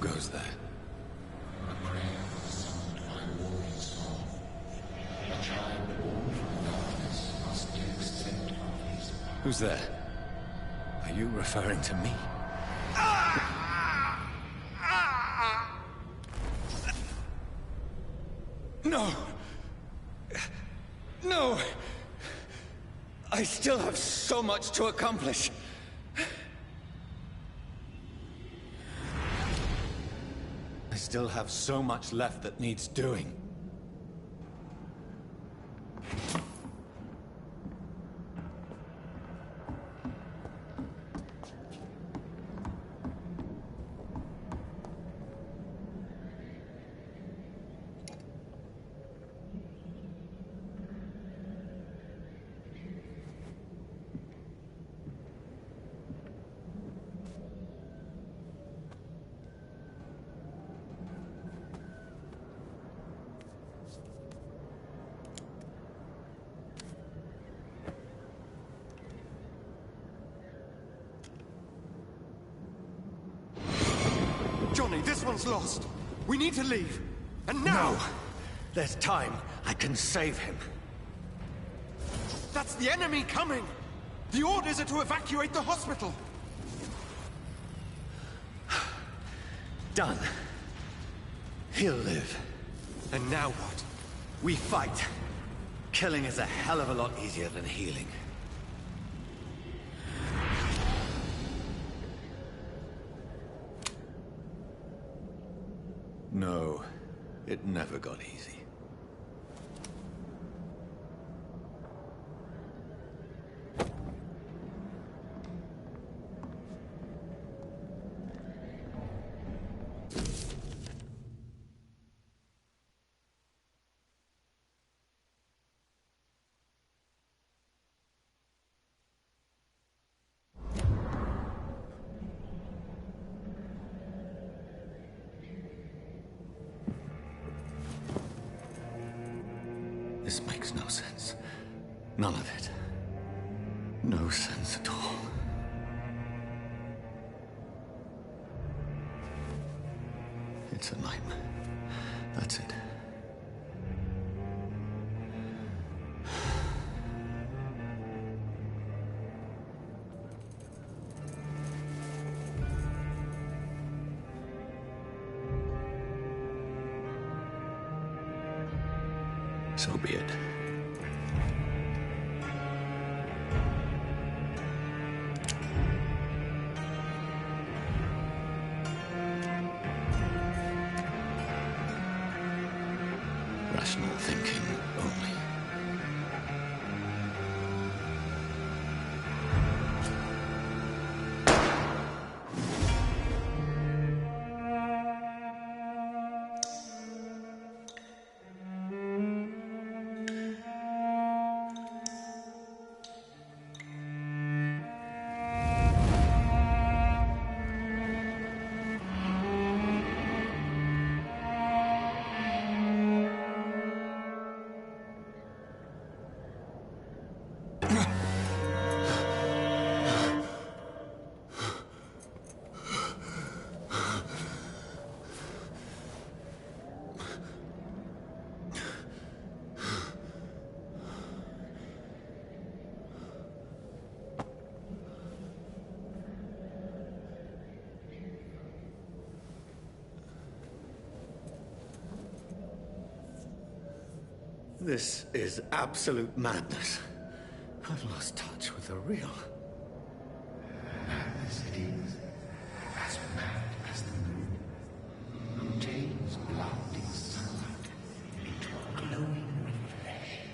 goes there? A prayer summoned by warrior soul. A child born from darkness must give extent of his power. Who's there? Are you referring to me? No! No! I still have so much to accomplish. I still have so much left that needs doing. Johnny, this one's lost. We need to leave. And now! No! There's time. I can save him. That's the enemy coming! The orders are to evacuate the hospital! Done. He'll live. And now what? We fight. Killing is a hell of a lot easier than healing. No, it never got easy. This makes no sense. None of it. No sense at all. It's a nightmare. That's it. So be it. Rational thinking only. This is absolute madness. I've lost touch with the real. Madness it is, as mad as the moon, who takes blinding sunlight into a glowing reflection.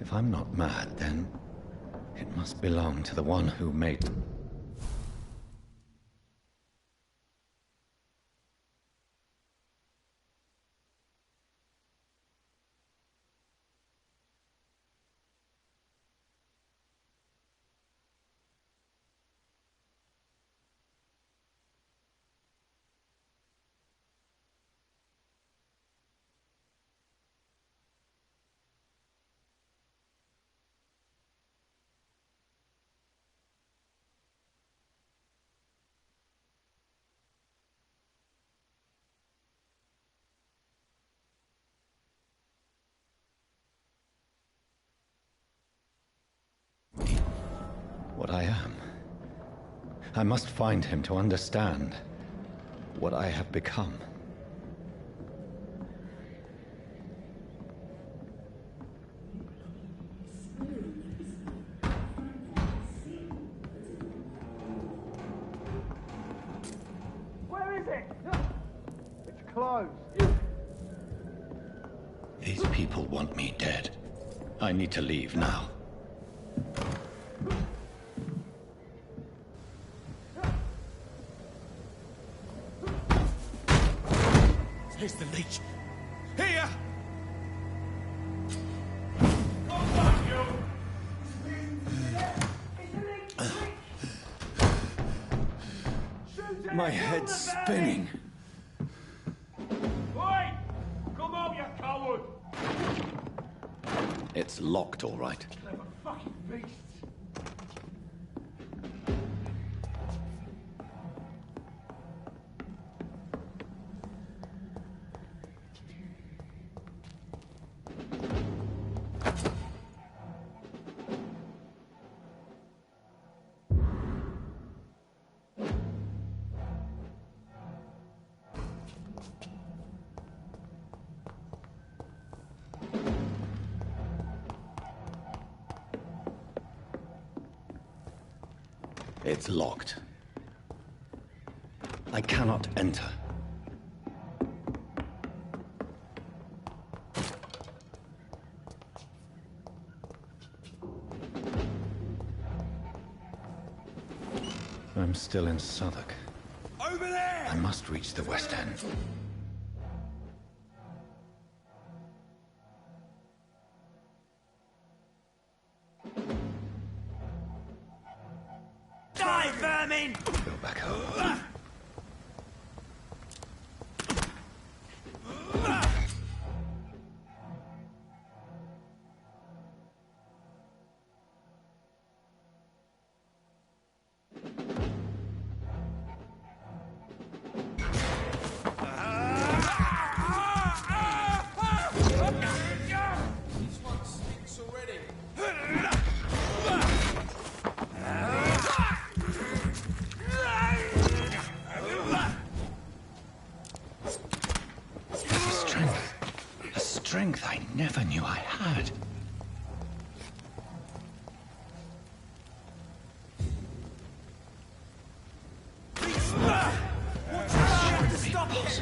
If I'm not mad, then it must belong to the one who made... what I am. I must find him to understand what I have become. Where is it? It's closed. These people want me dead. I need to leave now. Here's the leech. Here! My head's spinning. Oi! Come on, you coward! It's locked, all right. Clever fucking beasts. It's locked. I cannot enter. I'm still in Southwark. Over there! I must reach the West End. Die, vermin! Go back home. This one stinks already. A strength I never knew I had. Stop it!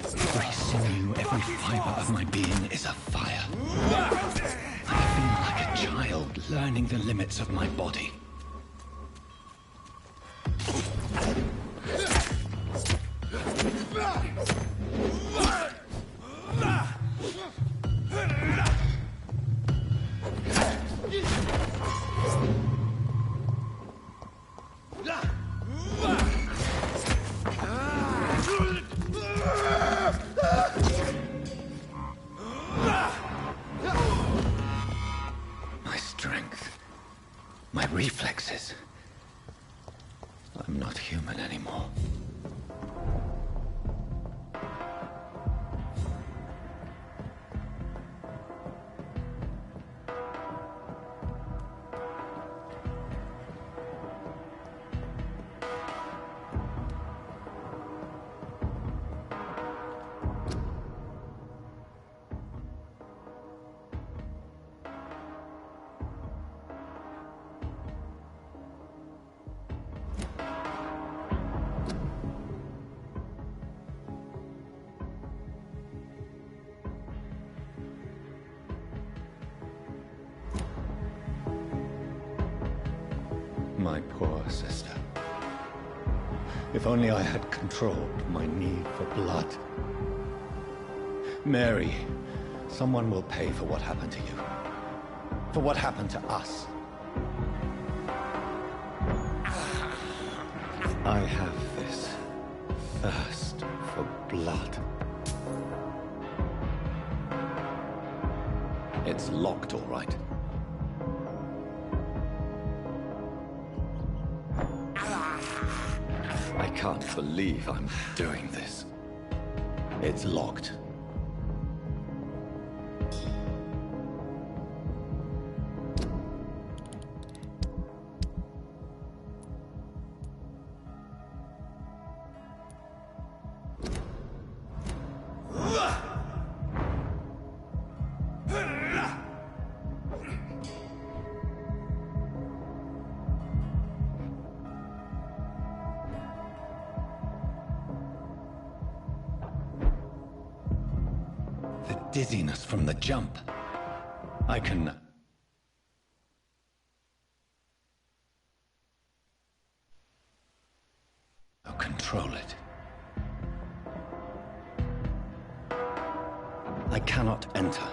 Every sinew, every fiber of my being is afire. I feel like a child learning the limits of my body. My strength, my reflexes. I'm not human anymore. My poor sister. If only I had controlled my need for blood. Mary, someone will pay for what happened to you. For what happened to us. I have this thirst for blood. It's locked, all right. I can't believe I'm doing this. It's locked. Dizziness from the jump. I can... control it. I cannot enter.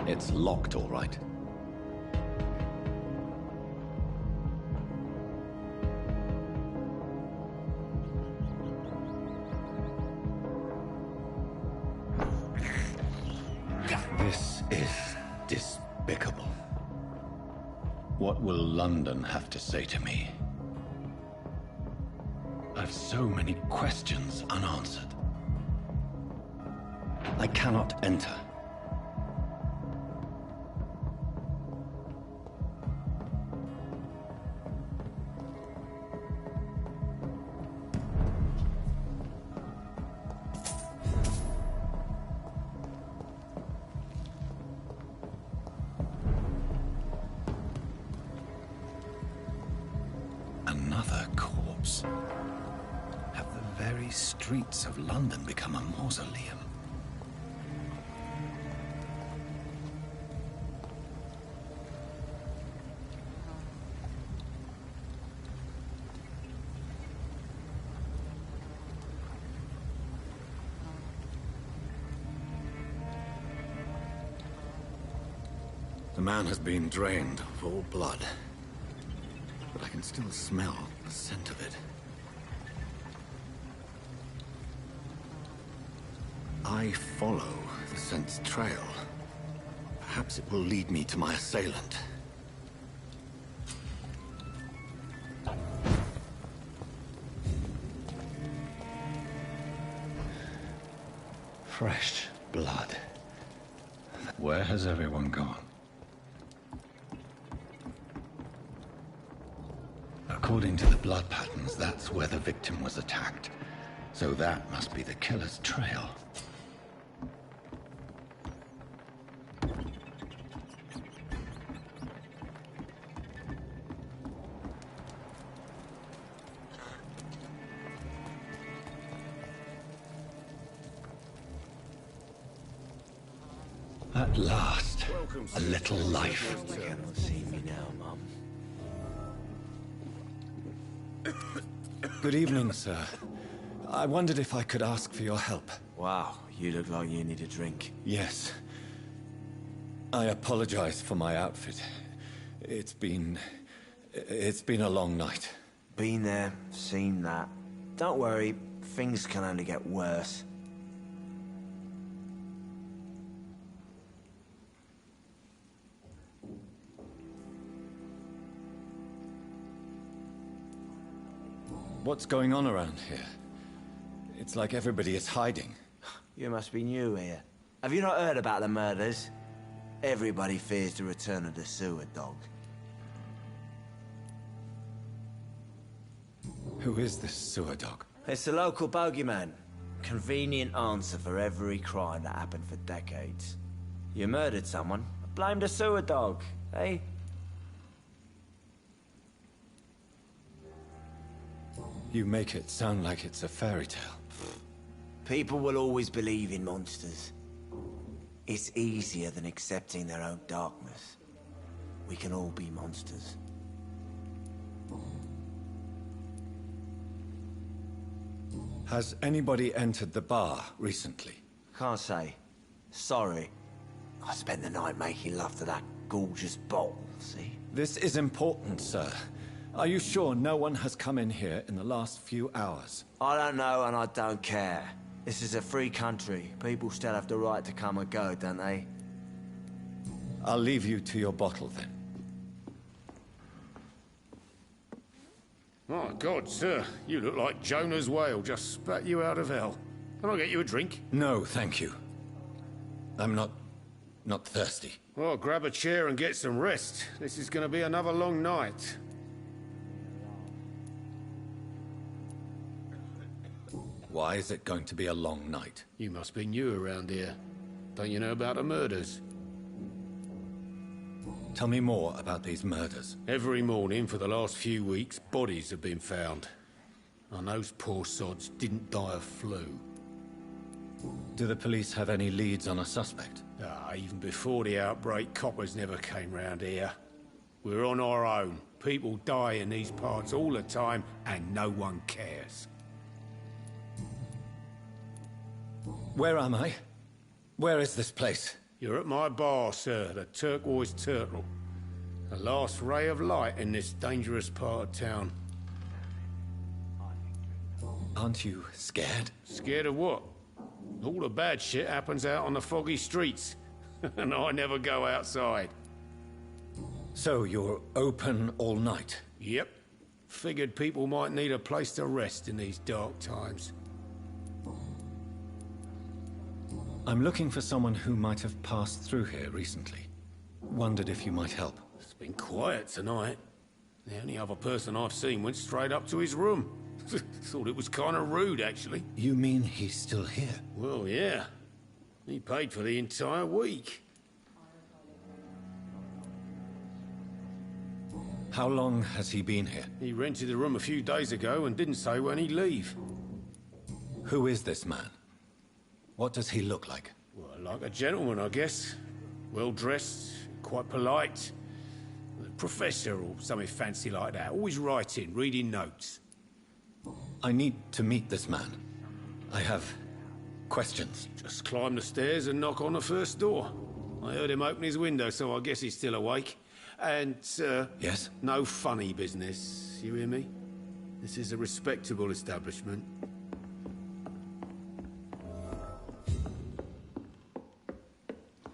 It's locked, all right. This is despicable. What will London have to say to me? I've so many questions unanswered. I cannot enter. Another corpse. Have the very streets of London become a mausoleum? The man has been drained of all blood. But I can still smell the scent of it. I follow the scent's trail. Perhaps it will lead me to my assailant. Fresh blood. Where has everyone gone? According to the blood patterns, that's where the victim was attacked. So that must be the killer's trail. At last, a little life. See me now, Mum. Good evening, sir. I wondered if I could ask for your help. Wow, You look like you need a drink. Yes. I apologize for my outfit. It's been a long night. Been there, seen that. Don't worry, things can only get worse. What's going on around here? It's like everybody is hiding. You must be new here. Have you not heard about the murders? Everybody fears the return of the sewer dog. Who is this sewer dog? It's the local bogeyman. Convenient answer for every crime that happened for decades. You murdered someone, blame the sewer dog, eh? You make it sound like it's a fairy tale. People will always believe in monsters. It's easier than accepting their own darkness. We can all be monsters. Has anybody entered the bar recently? Can't say. Sorry. I spent the night making love to that gorgeous bottle, see? This is important, sir. Are you sure no one has come in here in the last few hours? I don't know and I don't care. This is a free country. People still have the right to come and go, don't they? I'll leave you to your bottle then. My God, sir, you look like Jonah's whale just spat you out of hell. Can I get you a drink? No, thank you. I'm not thirsty. Well, grab a chair and get some rest. This is going to be another long night. Why is it going to be a long night? You must be new around here. Don't you know about the murders? Tell me more about these murders. Every morning for the last few weeks, bodies have been found. And those poor sods didn't die of flu. Do the police have any leads on a suspect? Even before the outbreak, coppers never came round here. We're on our own. People die in these parts all the time, and no one cares. Where am I? Where is this place? You're at my bar, sir, the Turquoise Turtle. The last ray of light in this dangerous part of town. Aren't you scared? Scared of what? All the bad shit happens out on the foggy streets. And I never go outside. So you're open all night? Yep. Figured people might need a place to rest in these dark times. I'm looking for someone who might have passed through here recently. Wondered if you might help. It's been quiet tonight. The only other person I've seen went straight up to his room. Thought it was kind of rude, actually. You mean he's still here? Well, yeah. He paid for the entire week. How long has he been here? He rented the room a few days ago and didn't say when he'd leave. Who is this man? What does he look like? Well, like a gentleman, I guess. Well-dressed, quite polite. A professor or something fancy like that. Always writing, reading notes. I need to meet this man. I have questions. Just climb the stairs and knock on the first door. I heard him open his window, so I guess he's still awake. And, Yes? no funny business, you hear me? This is a respectable establishment.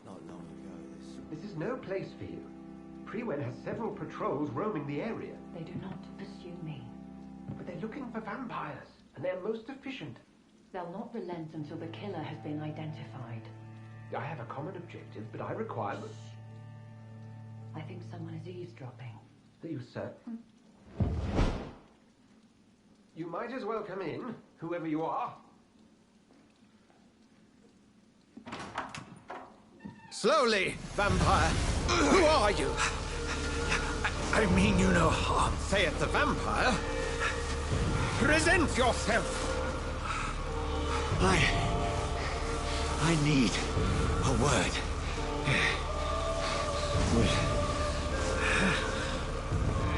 Not long ago, This is no place for you. Prewen has several patrols roaming the area, They do not pursue me. but they're looking for vampires, and they're most efficient. They'll not relent until the killer has been identified. I have a common objective, but I require... I think someone is eavesdropping. Are you certain? You might as well come in, whoever you are. Slowly, vampire. Who are you? I mean you no harm, saith the vampire. Present yourself. I need a word. Will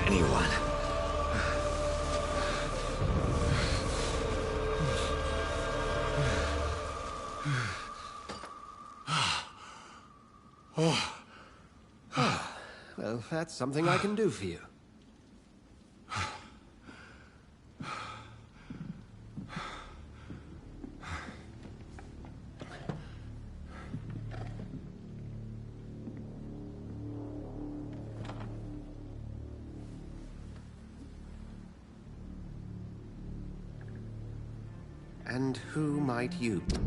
anyone? Well, that's something I can do for you. And who might you be?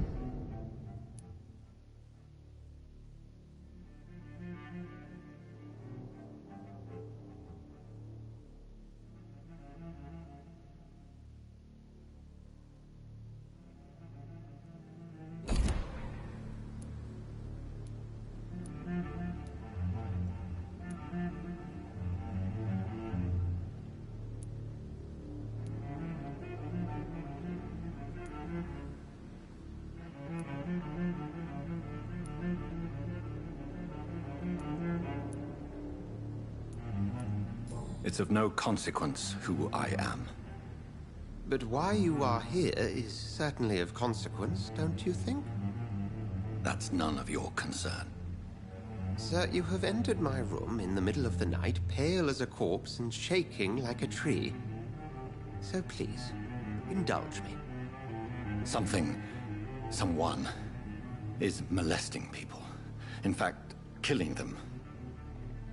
It's of no consequence who I am. But why you are here is certainly of consequence, don't you think? That's none of your concern. Sir, you have entered my room in the middle of the night, pale as a corpse and shaking like a tree. So please, indulge me. Someone is molesting people. In fact, killing them.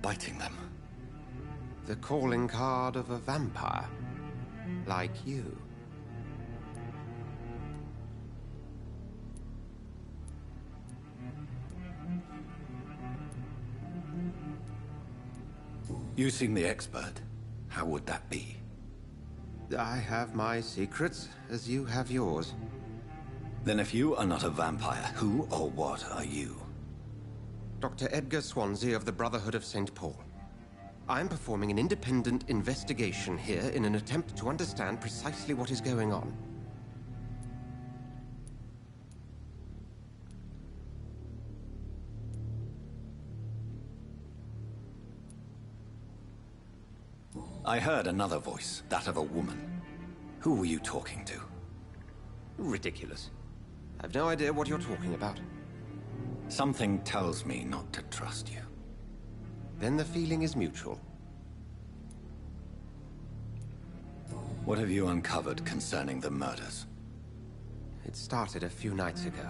Biting them. The calling card of a vampire. Like you. You seem the expert. How would that be? I have my secrets, as you have yours. Then if you are not a vampire, who or what are you? Dr. Edgar Swansea of the Brotherhood of St. Paul. I'm performing an independent investigation here in an attempt to understand precisely what is going on. I heard another voice, that of a woman. Who were you talking to? Ridiculous. I've no idea what you're talking about. Something tells me not to trust you. Then the feeling is mutual. What have you uncovered concerning the murders? It started a few nights ago.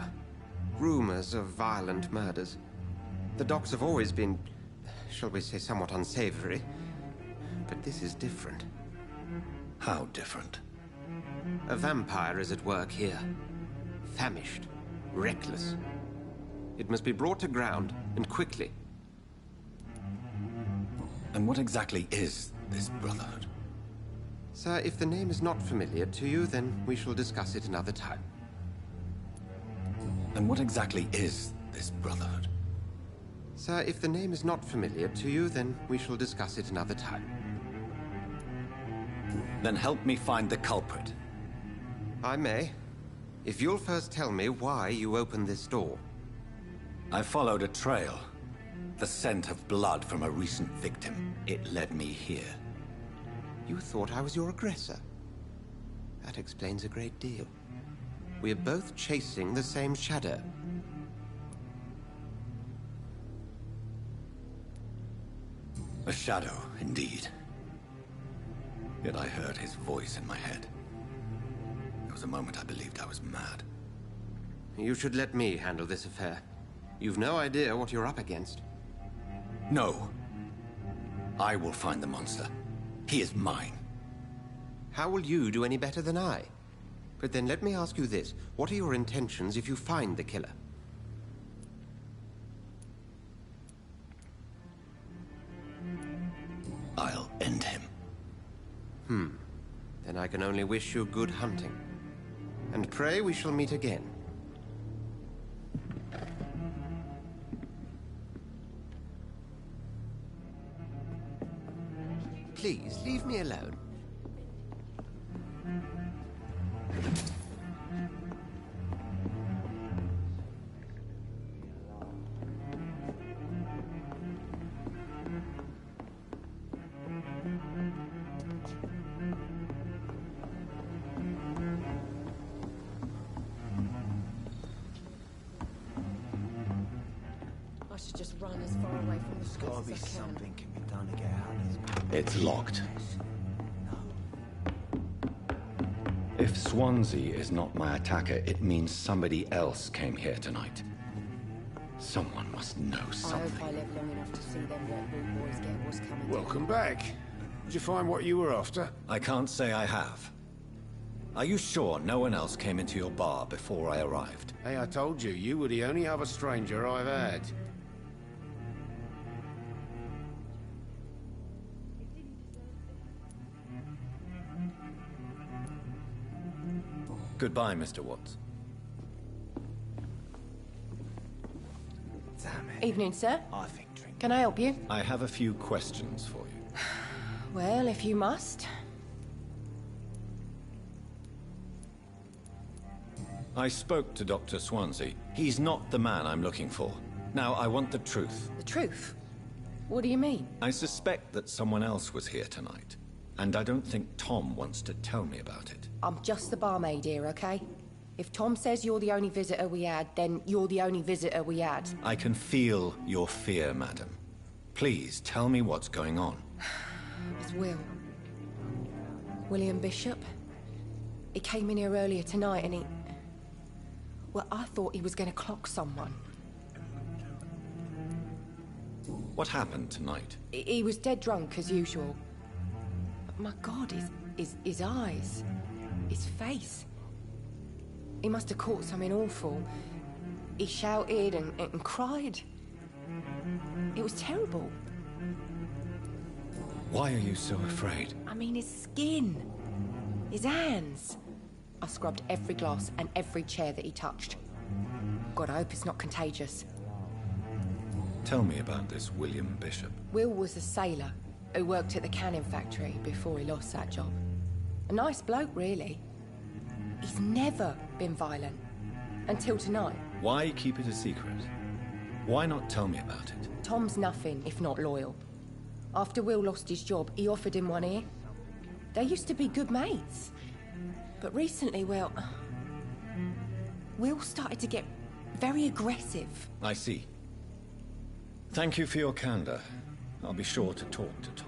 Rumors of violent murders. The docs have always been, shall we say, somewhat unsavory. But this is different. How different? A vampire is at work here. Famished. Reckless. It must be brought to ground, and quickly. And what exactly is this Brotherhood? Sir, if the name is not familiar to you, then we shall discuss it another time. And what exactly is this Brotherhood? Sir, if the name is not familiar to you, then we shall discuss it another time. Then help me find the culprit. I may. If you'll first tell me why you opened this door. I followed a trail. The scent of blood from a recent victim. It led me here. You thought I was your aggressor. That explains a great deal. We're both chasing the same shadow. A shadow, indeed. Yet I heard his voice in my head. There was a moment I believed I was mad. You should let me handle this affair. You've no idea what you're up against. No. I will find the monster. He is mine. How will you do any better than I? But then let me ask you this. What are your intentions if you find the killer? I'll end him. Then I can only wish you good hunting. And pray we shall meet again. Please, leave me alone. to just run as far away from the There's gotta schools be as I can. something can be done to get out of this place. It's locked. No. If Swansea is not my attacker, it means somebody else came here tonight. Someone must know I hope something. I live long enough to see them Blackpool boys get what's coming. Welcome back. Did you find what you were after? I can't say I have. Are you sure no one else came into your bar before I arrived? Hey, I told you, you were the only other stranger I've had. Goodbye, Mr. Watts. Damn it. Evening, sir. I think drink. Can I help you? I have a few questions for you. Well, if you must. I spoke to Dr. Swansea. He's not the man I'm looking for. Now, I want the truth. The truth? What do you mean? I suspect that someone else was here tonight, and I don't think Tom wants to tell me about it. I'm just the barmaid here, okay? If Tom says you're the only visitor we had, then you're the only visitor we had. I can feel your fear, madam. Please, tell me what's going on. It's Will. William Bishop. He came in here earlier tonight and he... Well, I thought he was going to clock someone. What happened tonight? He was dead drunk, as usual. But my God, his eyes... his face... He must have caught something awful. He shouted and cried. It was terrible. Why are you so afraid? I mean, his skin. His hands. I scrubbed every glass and every chair that he touched. God, I hope it's not contagious. Tell me about this William Bishop. Will was a sailor who worked at the canning factory before he lost that job. A nice bloke, really. He's never been violent. Until tonight. Why keep it a secret? Why not tell me about it? Tom's nothing if not loyal. After Will lost his job, he offered him one ear. They used to be good mates. But recently, well... Will started to get very aggressive. I see. Thank you for your candor. I'll be sure to talk to Tom.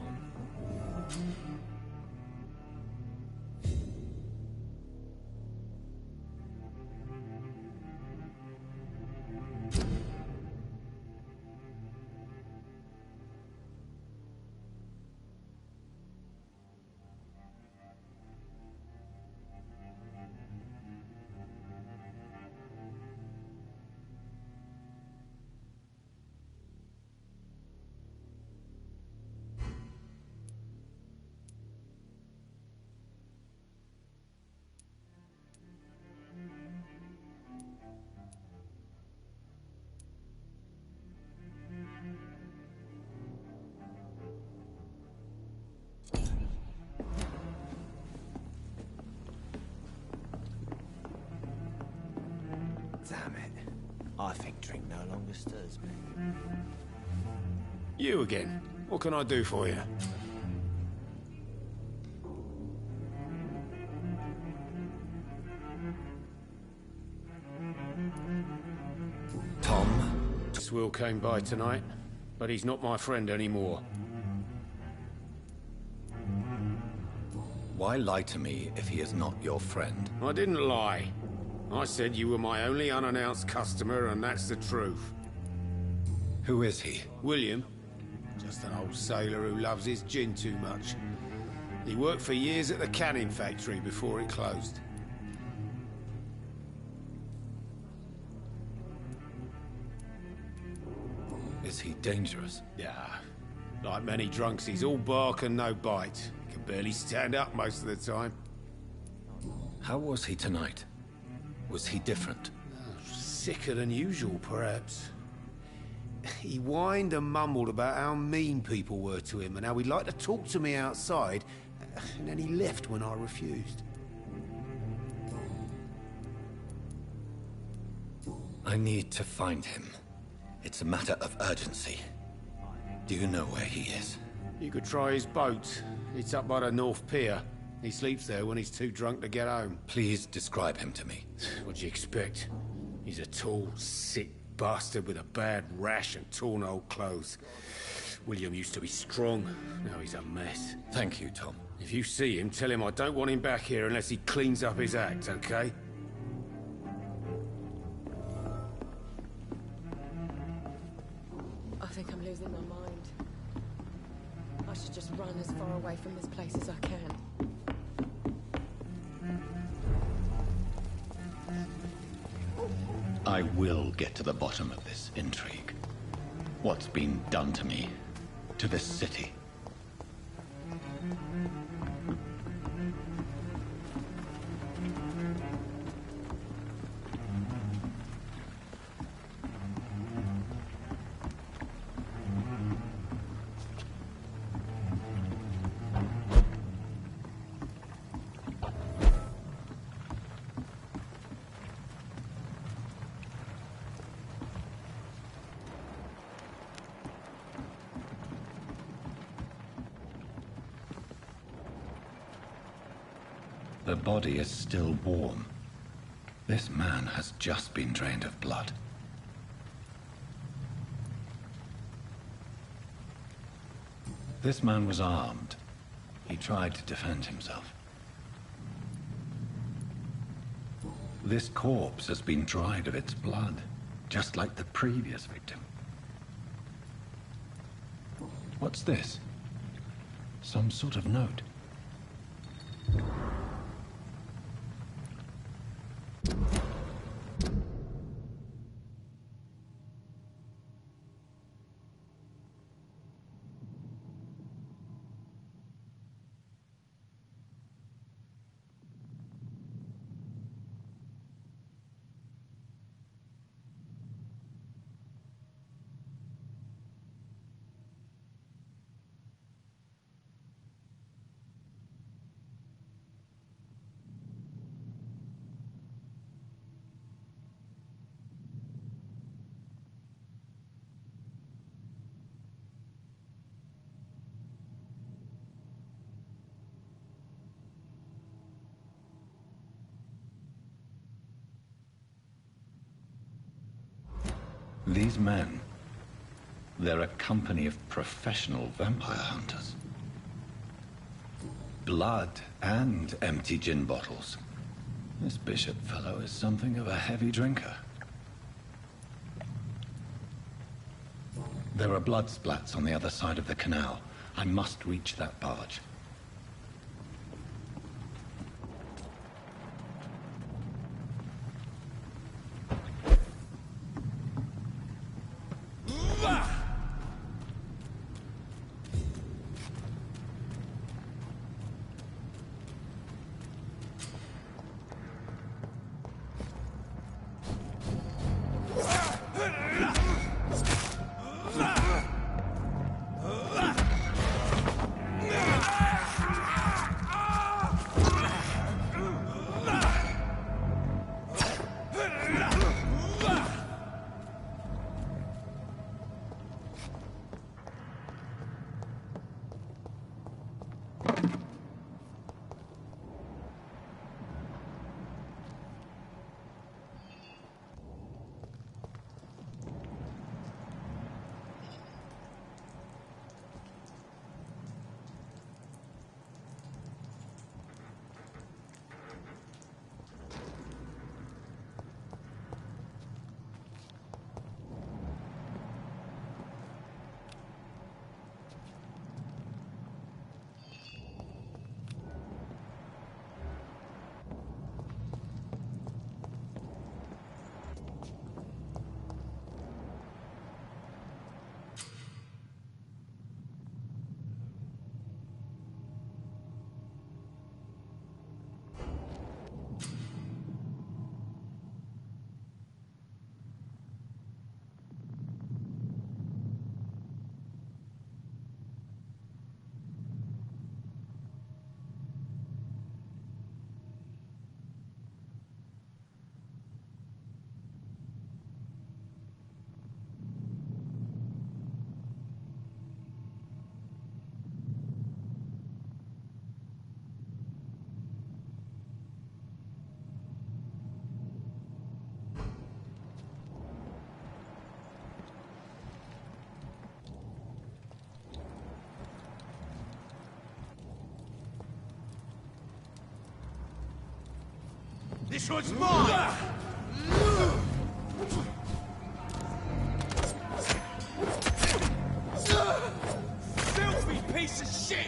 Damn it. I think drink no longer stirs me. You again. What can I do for you? Tom? This Will came by tonight, but he's not my friend anymore. Why lie to me if he is not your friend? I didn't lie. I said you were my only unannounced customer, and that's the truth. Who is he? William, just an old sailor who loves his gin too much. He worked for years at the canning factory before it closed. Is he dangerous? Yeah, like many drunks, he's all bark and no bite. He can barely stand up most of the time. How was he tonight? Was he different? Sicker than usual, perhaps. He whined and mumbled about how mean people were to him and how he'd like to talk to me outside, and then he left when I refused. I need to find him. It's a matter of urgency. Do you know where he is? You could try his boat. It's up by the North Pier. He sleeps there when he's too drunk to get home. Please describe him to me. What do you expect? He's a tall, sick, bastard with a bad rash and torn old clothes. William used to be strong. Now he's a mess. Thank you, Tom. If you see him, tell him I don't want him back here unless he cleans up his act, okay? I think I'm losing my mind. I should just run as far away from this place as I can. I will get to the bottom of this intrigue. What's been done to me, to this city. The body is still warm. This man has just been drained of blood. This man was armed. He tried to defend himself. This corpse has been dried of its blood, just like the previous victim. What's this? Some sort of note. These men, they're a company of professional vampire hunters. Blood and empty gin bottles. This Bishop fellow is something of a heavy drinker. There are blood splats on the other side of the canal. I must reach that barge. This one's mine! Filthy piece of shit!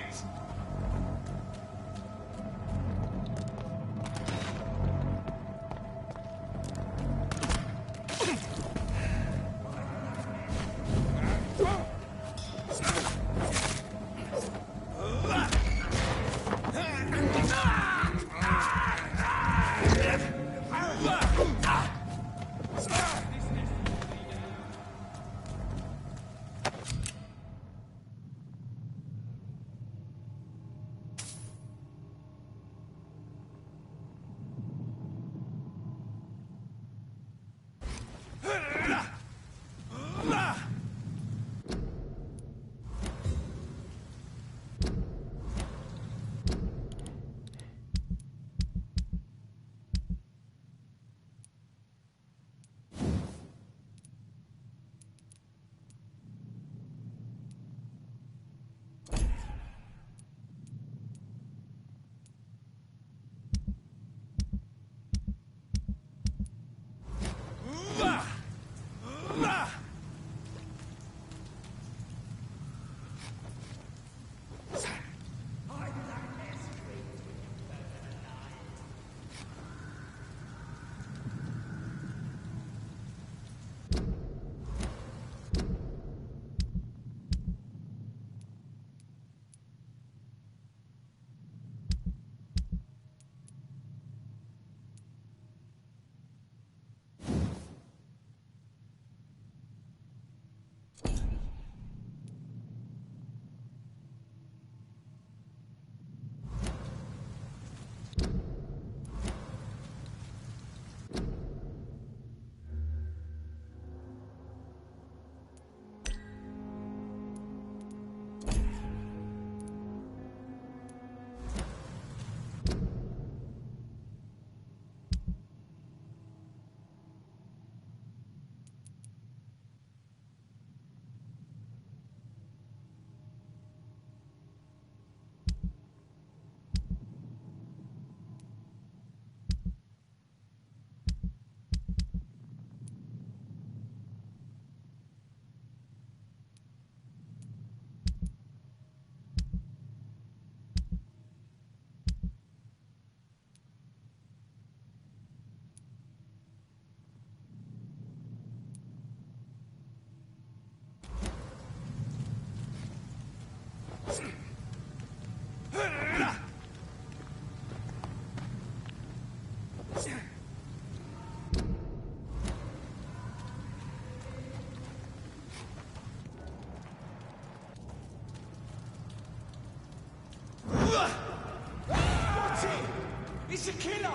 It's a killer!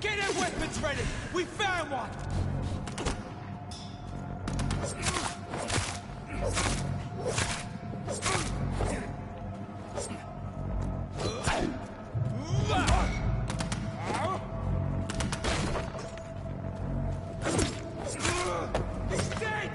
Get their weapons ready! We found one! He's dead!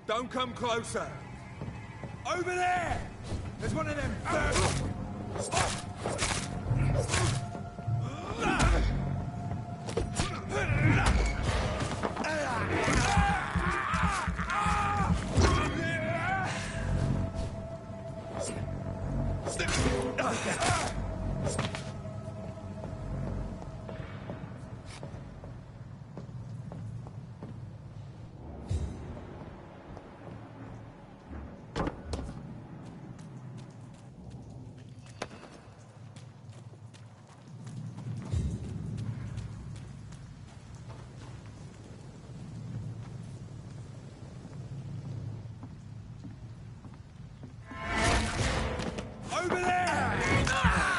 Don't come closer. Over there! There's one of them birds. Over there!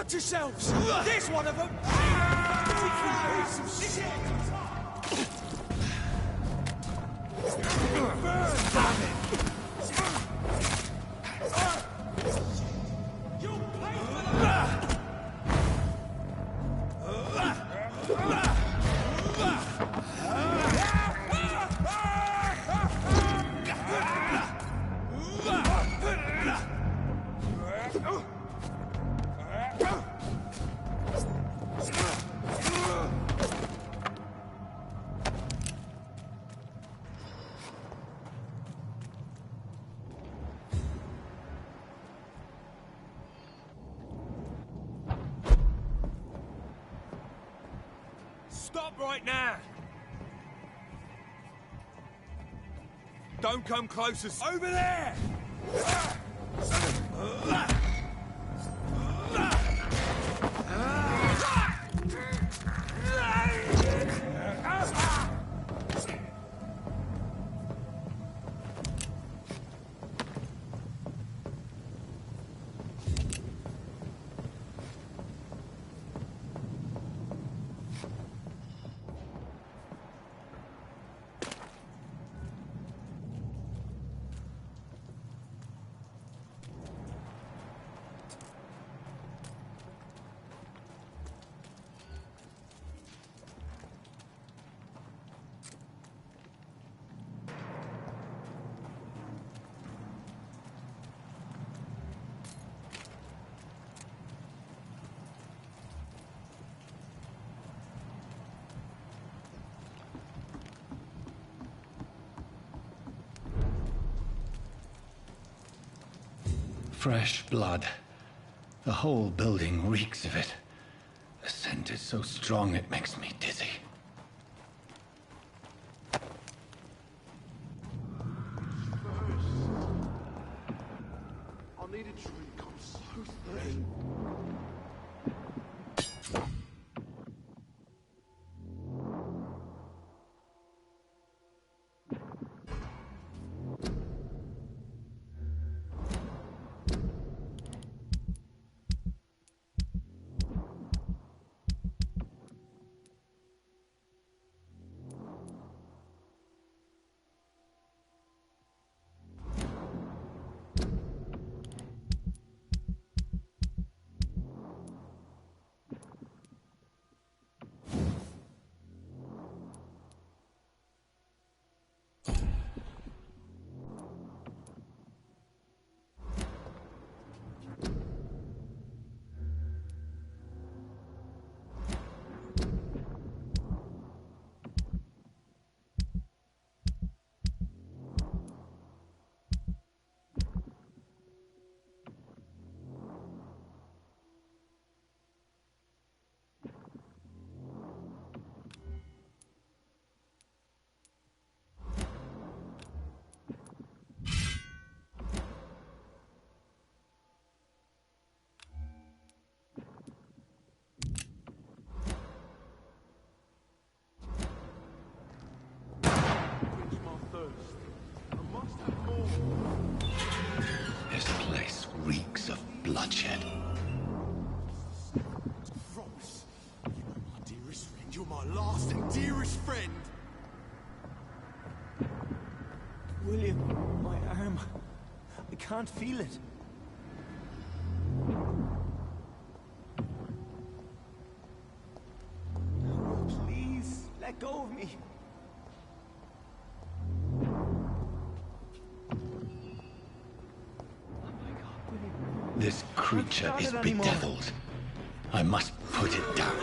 Watch yourselves! There's one of them! Burn, damn it! You'll pay for that! Stop right now! Don't come closer. Over there! Fresh blood. The whole building reeks of it. The scent is so strong it makes me dizzy. I need a drink. I'm so thirsty. This place reeks of bloodshed. Gross. You're my dearest friend. You're my last and dearest friend. William, my arm. I can't feel it. Please, let go of me. This creature is bedeviled. I must put it down.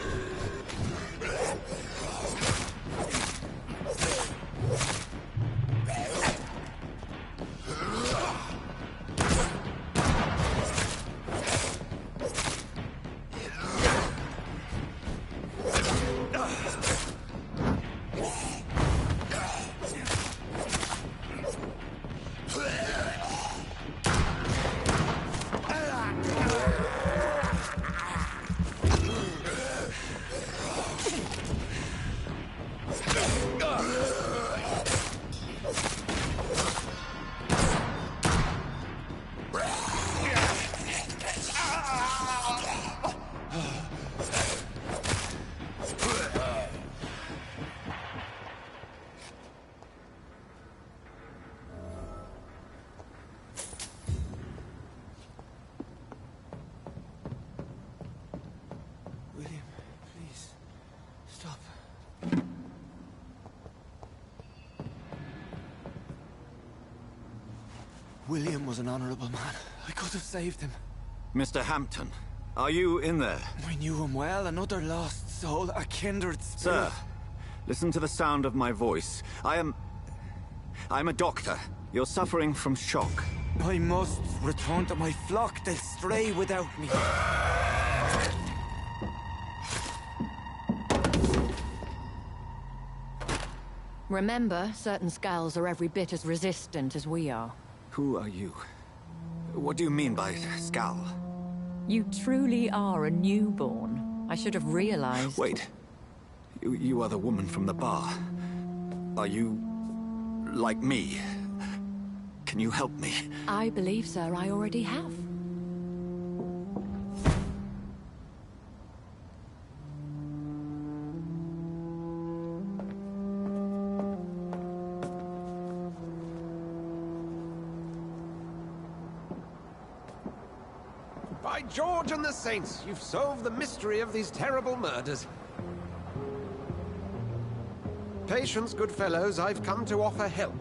William was an honorable man. I could have saved him. Mr. Hampton, are you in there? I knew him well, another lost soul, a kindred spirit. Sir, listen to the sound of my voice. I'm a doctor. You're suffering from shock. I must return to my flock. They'll stray without me. Remember, certain skulls are every bit as resistant as we are. Who are you? What do you mean by Skal? You truly are a newborn. I should have realized. Wait. You are the woman from the bar. Are you... like me? Can you help me? I believe, sir, I already have. By George and the Saints, you've solved the mystery of these terrible murders. Patience, good fellows, I've come to offer help.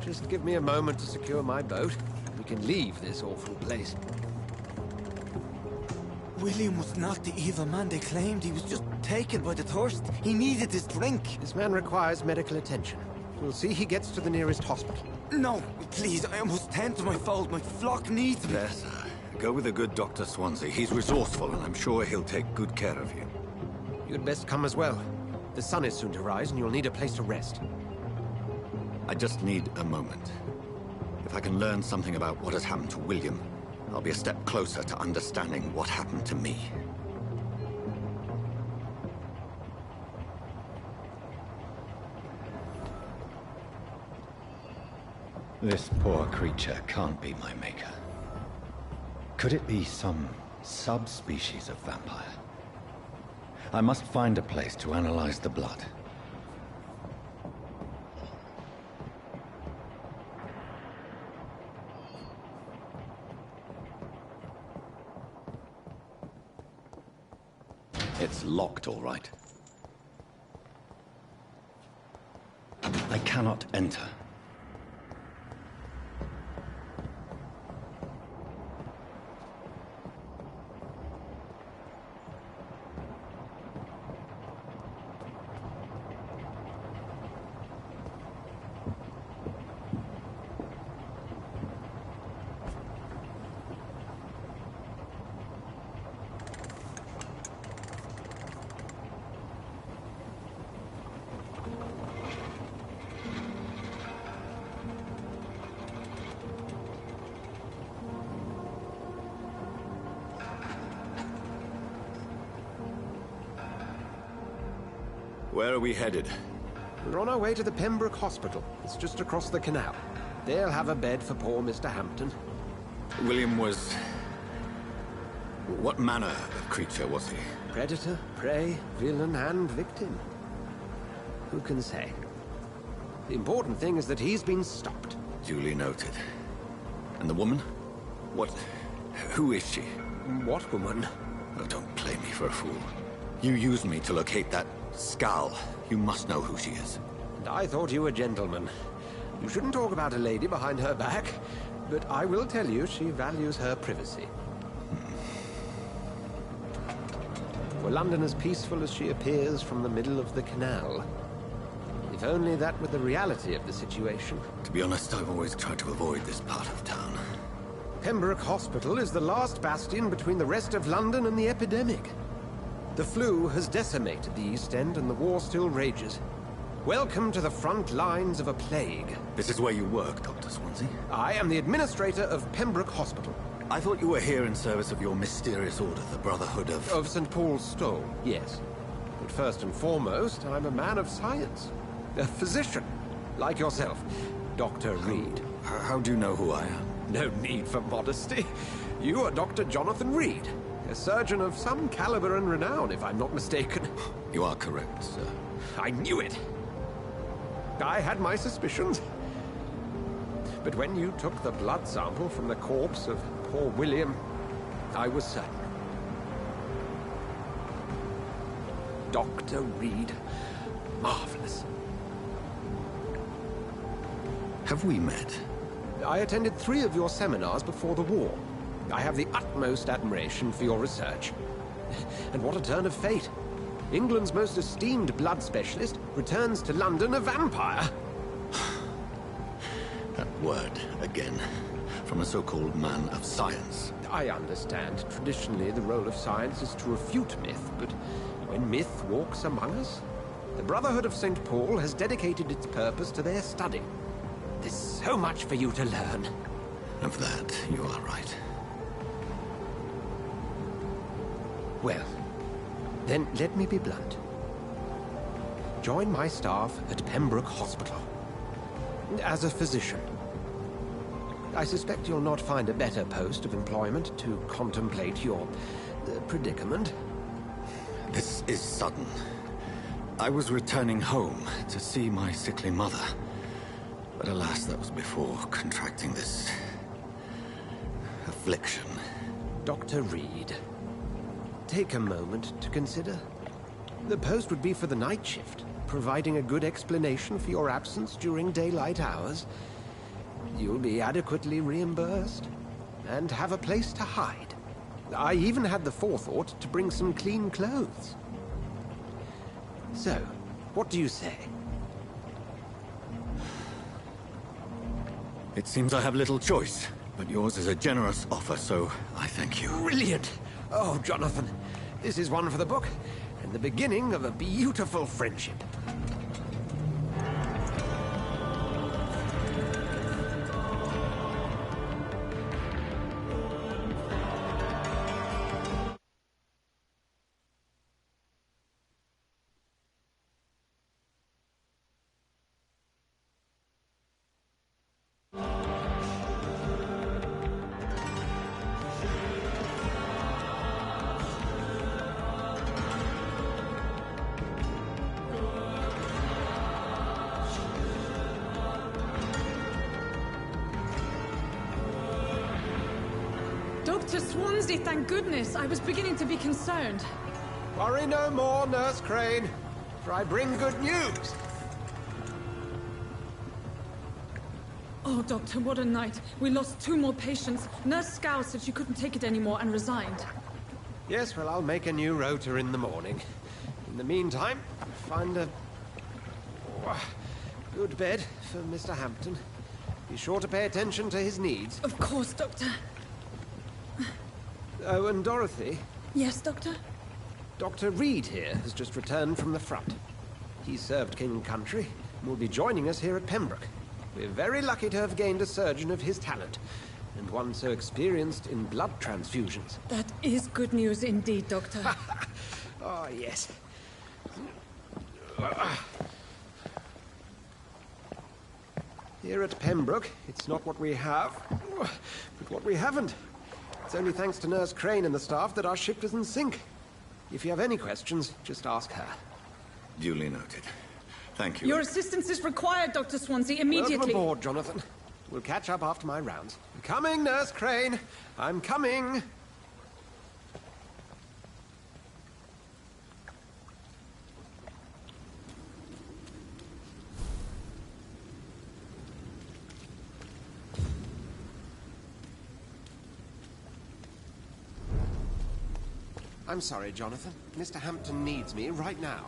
Just give me a moment to secure my boat. We can leave this awful place. William was not the evil man they claimed. He was just taken by the thirst. He needed his drink. This man requires medical attention. We'll see he gets to the nearest hospital. No, please, I must tend to my fold. My flock needs me. There, sir. Go with the good Dr. Swansea. He's resourceful, and I'm sure he'll take good care of you. You'd best come as well. The sun is soon to rise, and you'll need a place to rest. I just need a moment. If I can learn something about what has happened to William, I'll be a step closer to understanding what happened to me. This poor creature can't be my maker. Could it be some subspecies of vampire? I must find a place to analyze the blood. It's locked, all right. I cannot enter. Where are we headed? We're on our way to the Pembroke Hospital. It's just across the canal. They'll have a bed for poor Mr. Hampton. William was... what manner of creature was he? Predator, prey, villain, and victim. Who can say? The important thing is that he's been stopped. Duly noted. And the woman? What... who is she? What woman? Oh, don't play me for a fool. You used me to locate that Skal. You must know who she is. And I thought you a gentleman. You shouldn't talk about a lady behind her back, but I will tell you she values her privacy. Were London as peaceful as she appears from the middle of the canal? If only that were the reality of the situation. To be honest, I've always tried to avoid this part of town. Pembroke Hospital is the last bastion between the rest of London and the epidemic. The flu has decimated the East End and the war still rages. Welcome to the front lines of a plague. This is where you work, Dr. Swansea? I am the administrator of Pembroke Hospital. I thought you were here in service of your mysterious order, the Brotherhood of... Of St. Paul's Stole, yes. But first and foremost, I'm a man of science. A physician, like yourself, Dr. Reed. How do you know who I am? No need for modesty. You are Dr. Jonathan Reed, a surgeon of some caliber and renown, if I'm not mistaken. You are correct, sir. I knew it! I had my suspicions. But when you took the blood sample from the corpse of poor William, I was certain. Dr. Reed. Marvelous. Have we met? I attended 3 of your seminars before the war. I have the utmost admiration for your research. And what a turn of fate. England's most esteemed blood specialist returns to London a vampire. That word, again. From a so-called man of science. I understand. Traditionally, the role of science is to refute myth, but when myth walks among us, the Brotherhood of St. Paul has dedicated its purpose to their study. There's so much for you to learn. Of that, you are right. Well, then let me be blunt. Join my staff at Pembroke Hospital. As a physician. I suspect you'll not find a better post of employment to contemplate your predicament. This is sudden. I was returning home to see my sickly mother. But alas, that was before contracting this affliction. Dr. Reed, take a moment to consider. The post would be for the night shift, providing a good explanation for your absence during daylight hours. You'll be adequately reimbursed, and have a place to hide. I even had the forethought to bring some clean clothes. So, what do you say? It seems I have little choice, but yours is a generous offer, so I thank you. Brilliant! Oh, Jonathan, this is one for the book, and the beginning of a beautiful friendship. Dr. Swansea, thank goodness. I was beginning to be concerned. Worry no more, Nurse Crane, for I bring good news. Oh, Doctor, what a night. We lost 2 more patients. Nurse Scow said she couldn't take it anymore and resigned. Yes, well, I'll make a new rota in the morning. In the meantime, find a good bed for Mr. Hampton. Be sure to pay attention to his needs. Of course, Doctor. Oh, and Dorothy? Yes, Doctor? Dr. Reed here has just returned from the front. He served King and Country and will be joining us here at Pembroke. We're very lucky to have gained a surgeon of his talent, and one so experienced in blood transfusions. That is good news indeed, Doctor. Oh, yes. Here at Pembroke, it's not what we have, but what we haven't. It's only thanks to Nurse Crane and the staff that our ship doesn't sink. If you have any questions, just ask her. Duly noted. Thank you. Your assistance is required, Dr. Swansea, immediately. Welcome aboard, Jonathan. We'll catch up after my rounds. I'm coming, Nurse Crane. I'm coming. I'm sorry, Jonathan. Mr. Hampton needs me right now.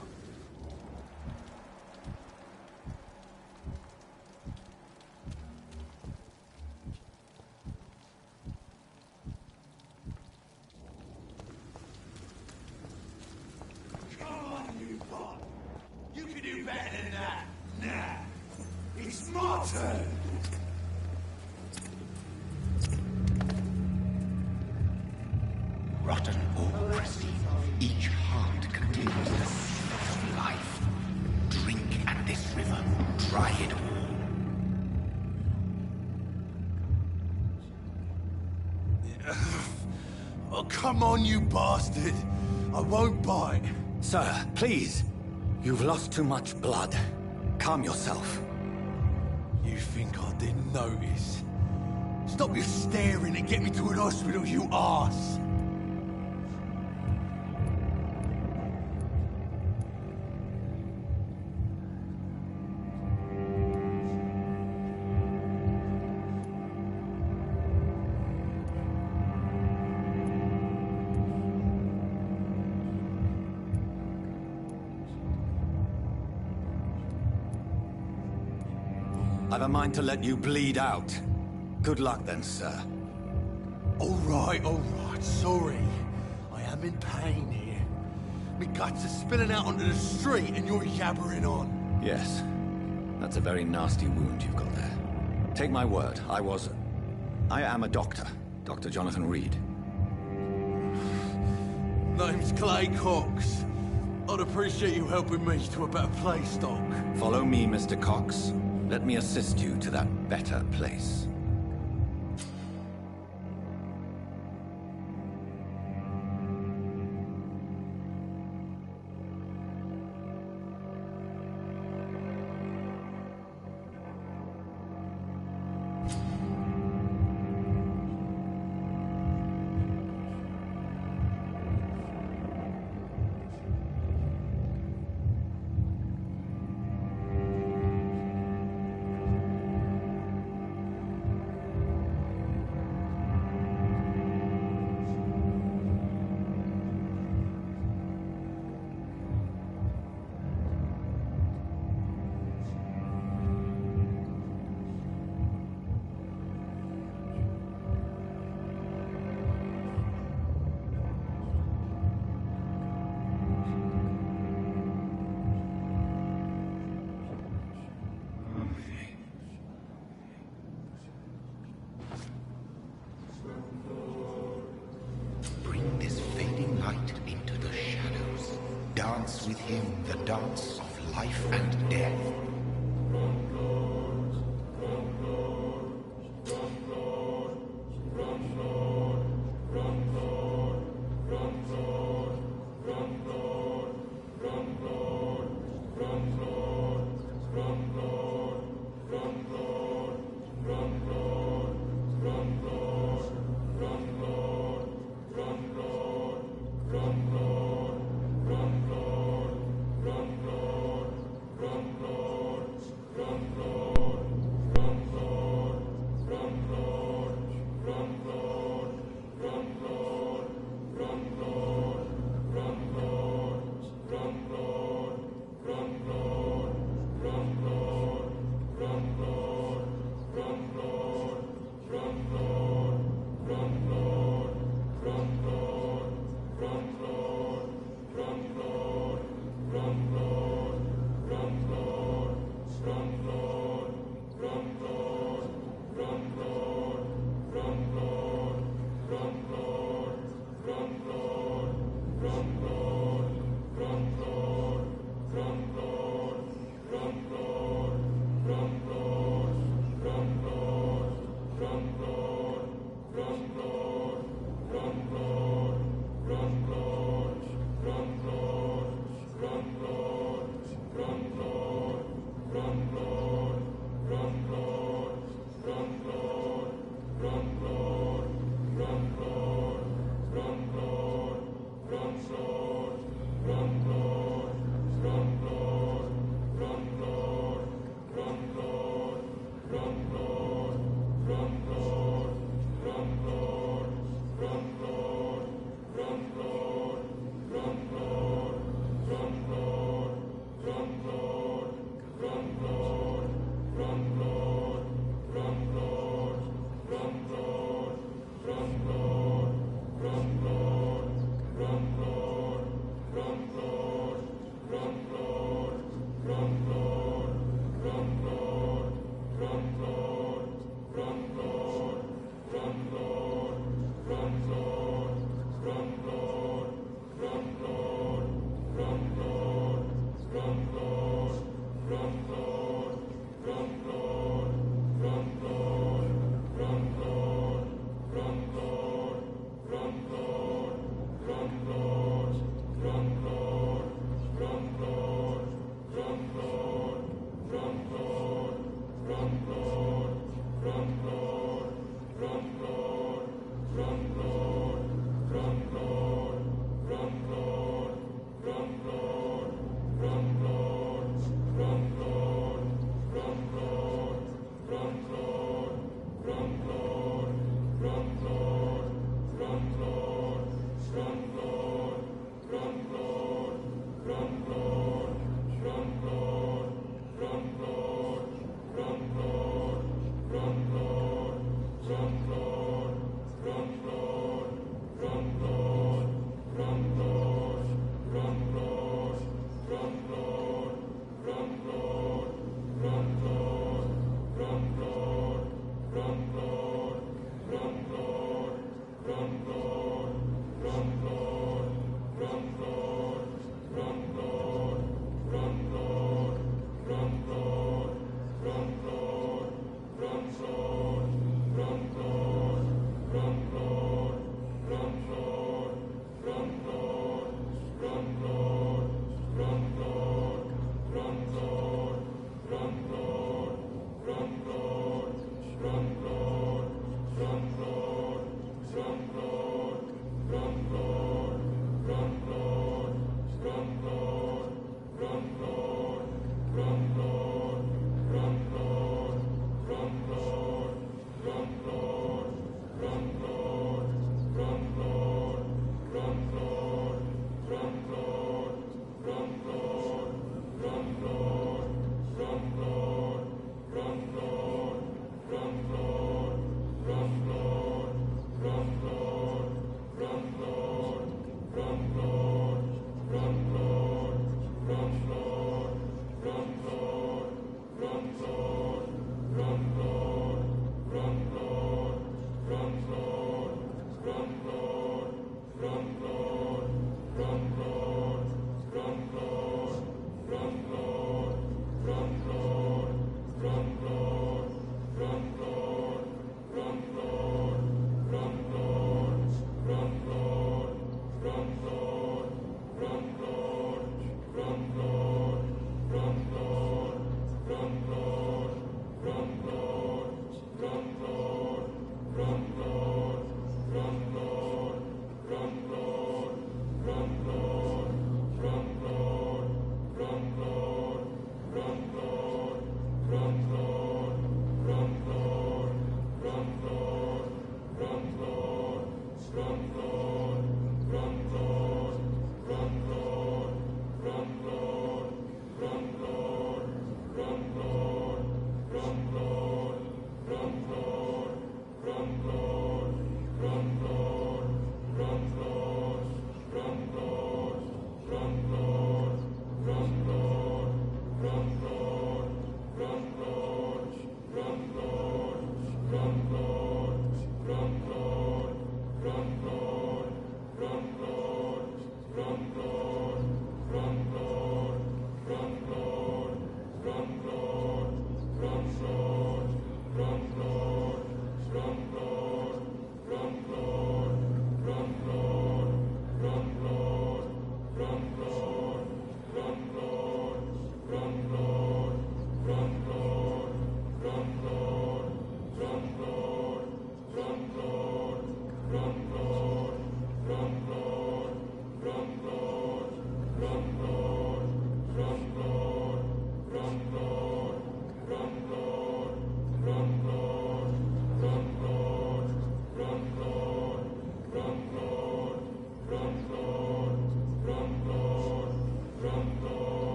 Come on, you bot. You can do better than that. Nah. It's my turn. Rotten autocracy. Each heart contains the seed of life. Drink at this river. Try it all. Oh, come on, you bastard. I won't bite. Sir, please. You've lost too much blood. Calm yourself. You think I didn't notice? Stop your staring and get me to an hospital, you arse! I've a mind to let you bleed out. Good luck then, sir. All right, sorry. I am in pain here. Me guts are spilling out onto the street and you're yabbering on. Yes. That's a very nasty wound you've got there. Take my word, I am a doctor. Dr. Jonathan Reed. Name's Clay Cox. I'd appreciate you helping me to a better place, Doc. Follow me, Mr. Cox. Let me assist you to that better place. Bring this fading light into the shadows. Dance with him the dance of life and death.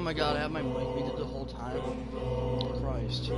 my god, I have my mic muted the whole time. Christ.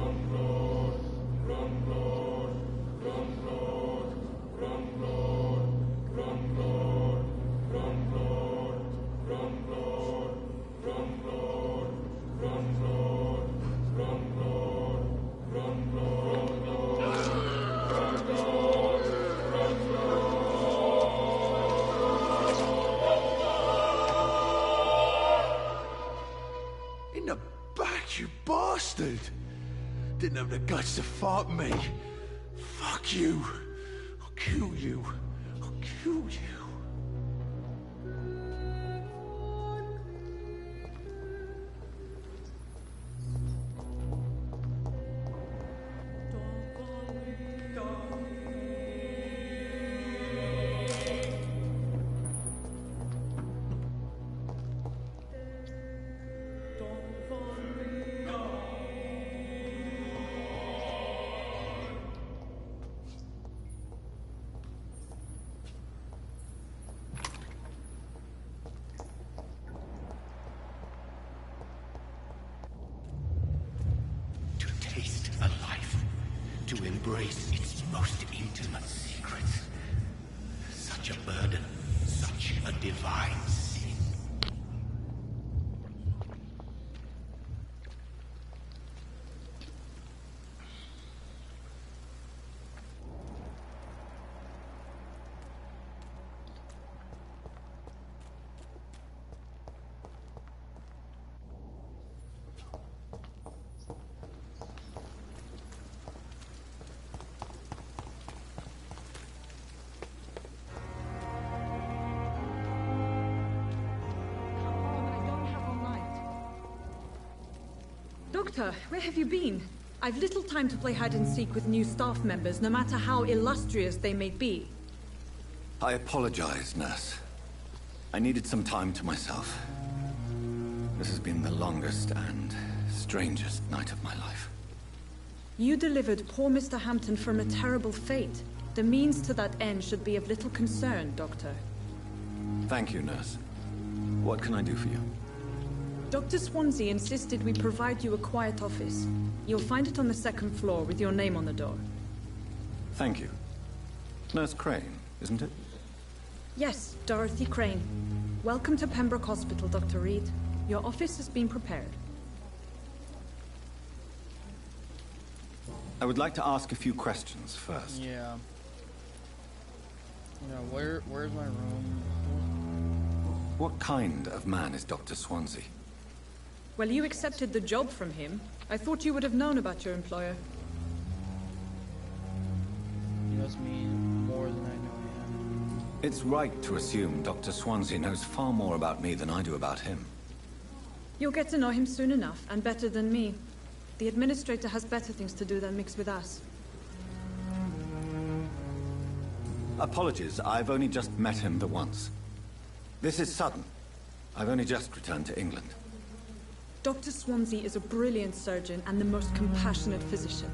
In the back, you bastard! Didn't have the guts to fight me. Fuck you. I'll kill you. I'll kill you. Taste a life, to embrace its most intimate secrets. Such a burden, such a divine sin. Doctor, where have you been? I've little time to play hide and seek with new staff members, no matter how illustrious they may be. I apologize, nurse. I needed some time to myself. This has been the longest and strangest night of my life. You delivered poor Mr. Hampton from a terrible fate. The means to that end should be of little concern, Doctor. Thank you, nurse. What can I do for you? Dr. Swansea insisted we provide you a quiet office. You'll find it on the second floor with your name on the door. Thank you. Nurse Crane, isn't it? Yes, Dorothy Crane. Welcome to Pembroke Hospital, Dr. Reed. Your office has been prepared. I would like to ask a few questions first. Yeah. You know, where's my room? What kind of man is Dr. Swansea? Well, you accepted the job from him. I thought you would have known about your employer. He knows me more than I know him. It's right to assume Dr. Swansea knows far more about me than I do about him. You'll get to know him soon enough, and better than me. The administrator has better things to do than mix with us. Apologies, I've only just met him the once. This is sudden. I've only just returned to England. Dr. Swansea is a brilliant surgeon and the most compassionate physician.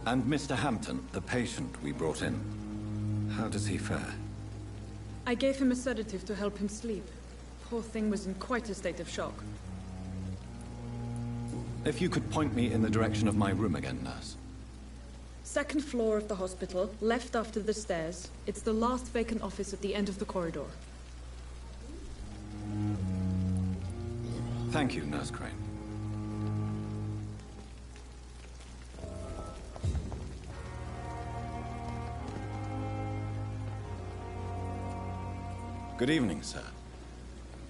And Mr. Hampton, the patient we brought in, how does he fare? I gave him a sedative to help him sleep. Poor thing was in quite a state of shock. If you could point me in the direction of my room again, nurse. Second floor of the hospital, left after the stairs. It's the last vacant office at the end of the corridor. Thank you, Nurse Crane. Good evening, sir.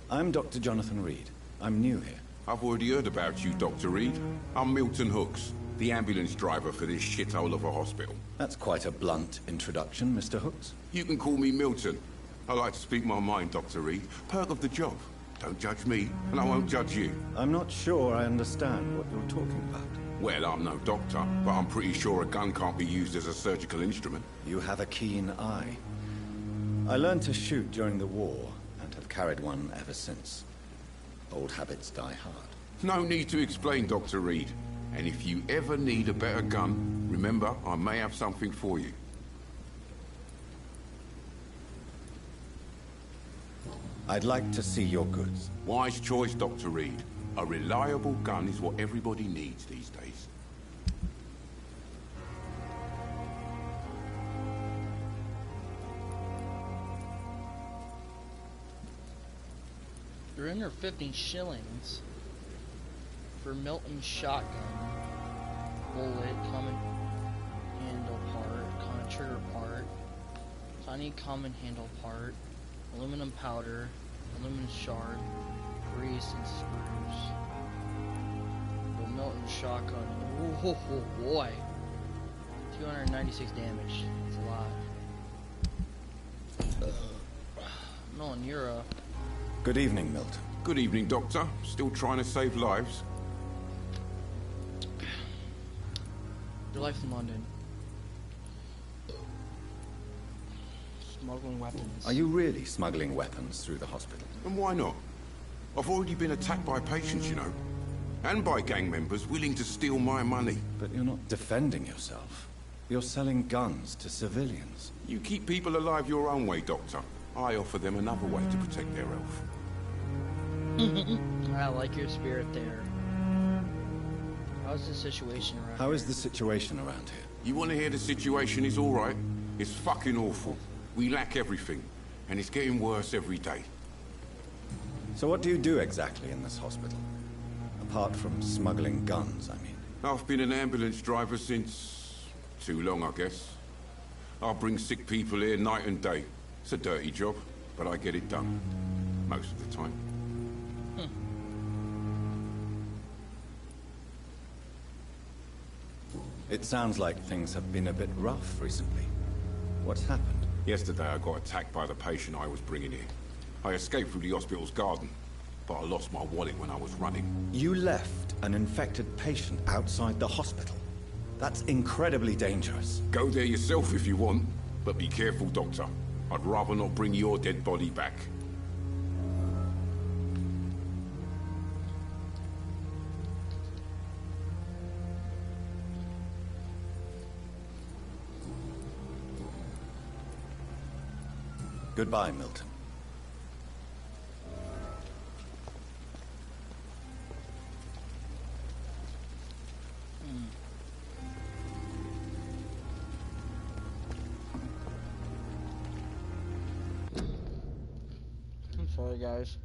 I'm Dr. Jonathan Reed. I'm new here. I've already heard about you, Dr. Reed. I'm Milton Hooks, the ambulance driver for this shithole of a hospital. That's quite a blunt introduction, Mr. Hooks. You can call me Milton. I like to speak my mind, Dr. Reed. Perk of the job. Don't judge me, and I won't judge you. I'm not sure I understand what you're talking about. Well, I'm no doctor, but I'm pretty sure a gun can't be used as a surgical instrument. You have a keen eye. I learned to shoot during the war, and have carried one ever since. Old habits die hard. No need to explain, Dr. Reed. And if you ever need a better gun, remember, I may have something for you. I'd like to see your goods. Wise choice, Dr. Reed. A reliable gun is what everybody needs these days. $350 shillings for Milton's shotgun, bullet, common handle part, common trigger part, tiny common handle part, aluminum powder, aluminum shard, grease, and screws. The Milton shotgun. Oh boy! 296 damage. That's a lot. Milton, you're a... Good evening, Milton. Good evening, Doctor. Still trying to save lives? Your life in London. Smuggling weapons. Are you really smuggling weapons through the hospital? And why not? I've already been attacked by patients, you know. And by gang members willing to steal my money. But you're not defending yourself. You're selling guns to civilians. You keep people alive your own way, Doctor. I offer them another way to protect their health. I like your spirit there. How's the situation around How here? is the situation around here? You want to hear the situation is all right? It's fucking awful. We lack everything, and it's getting worse every day. So what do you do exactly in this hospital? Apart from smuggling guns, I mean. I've been an ambulance driver since... too long, I guess. I bring sick people here night and day. It's a dirty job, but I get it done. Most of the time. It sounds like things have been a bit rough recently. What's happened? Yesterday I got attacked by the patient I was bringing here. I escaped through the hospital's garden, but I lost my wallet when I was running. You left an infected patient outside the hospital? That's incredibly dangerous. Go there yourself if you want, but be careful, Doctor. I'd rather not bring your dead body back. Goodbye, Milton. I'm sorry, guys.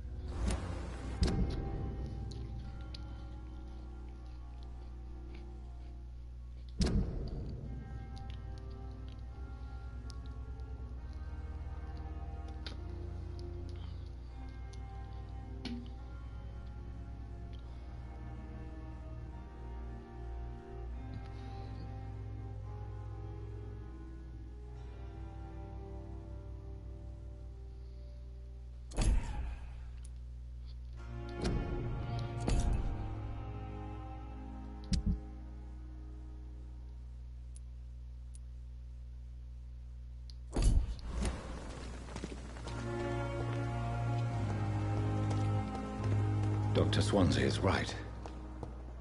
Dr. Swansea is right.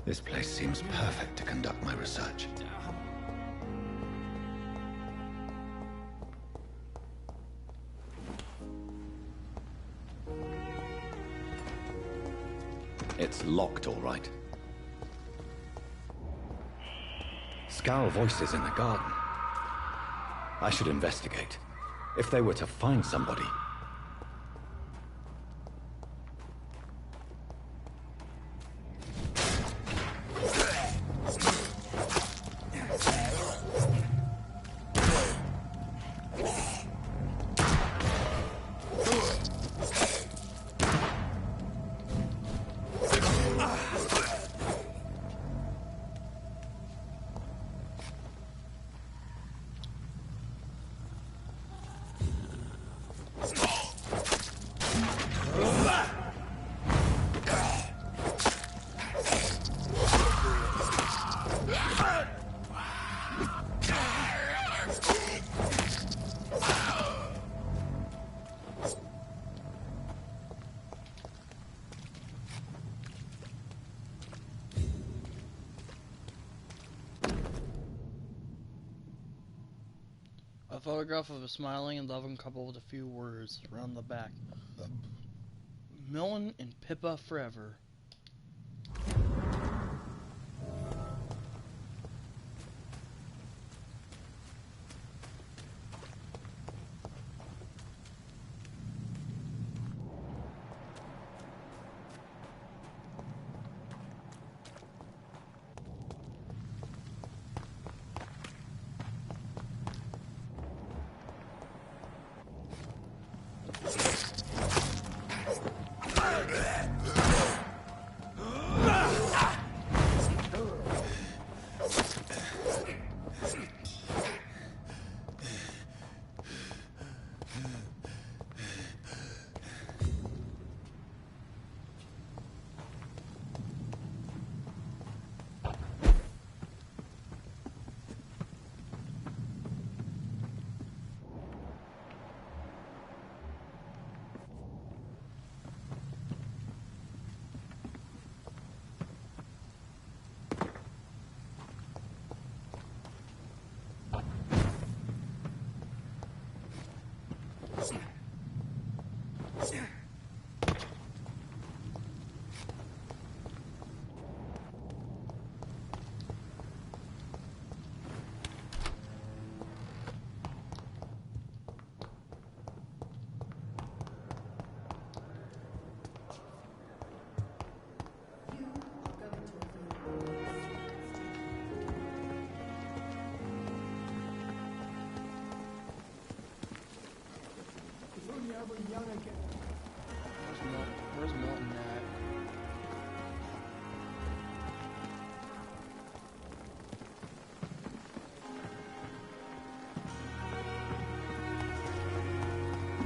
This place seems perfect to conduct my research. It's locked, all right. Scowl voices in the garden. I should investigate. If they were to find somebody... A photograph of a smiling and loving couple with a few words around the back. Millen and Pippa forever. Where's Milton at?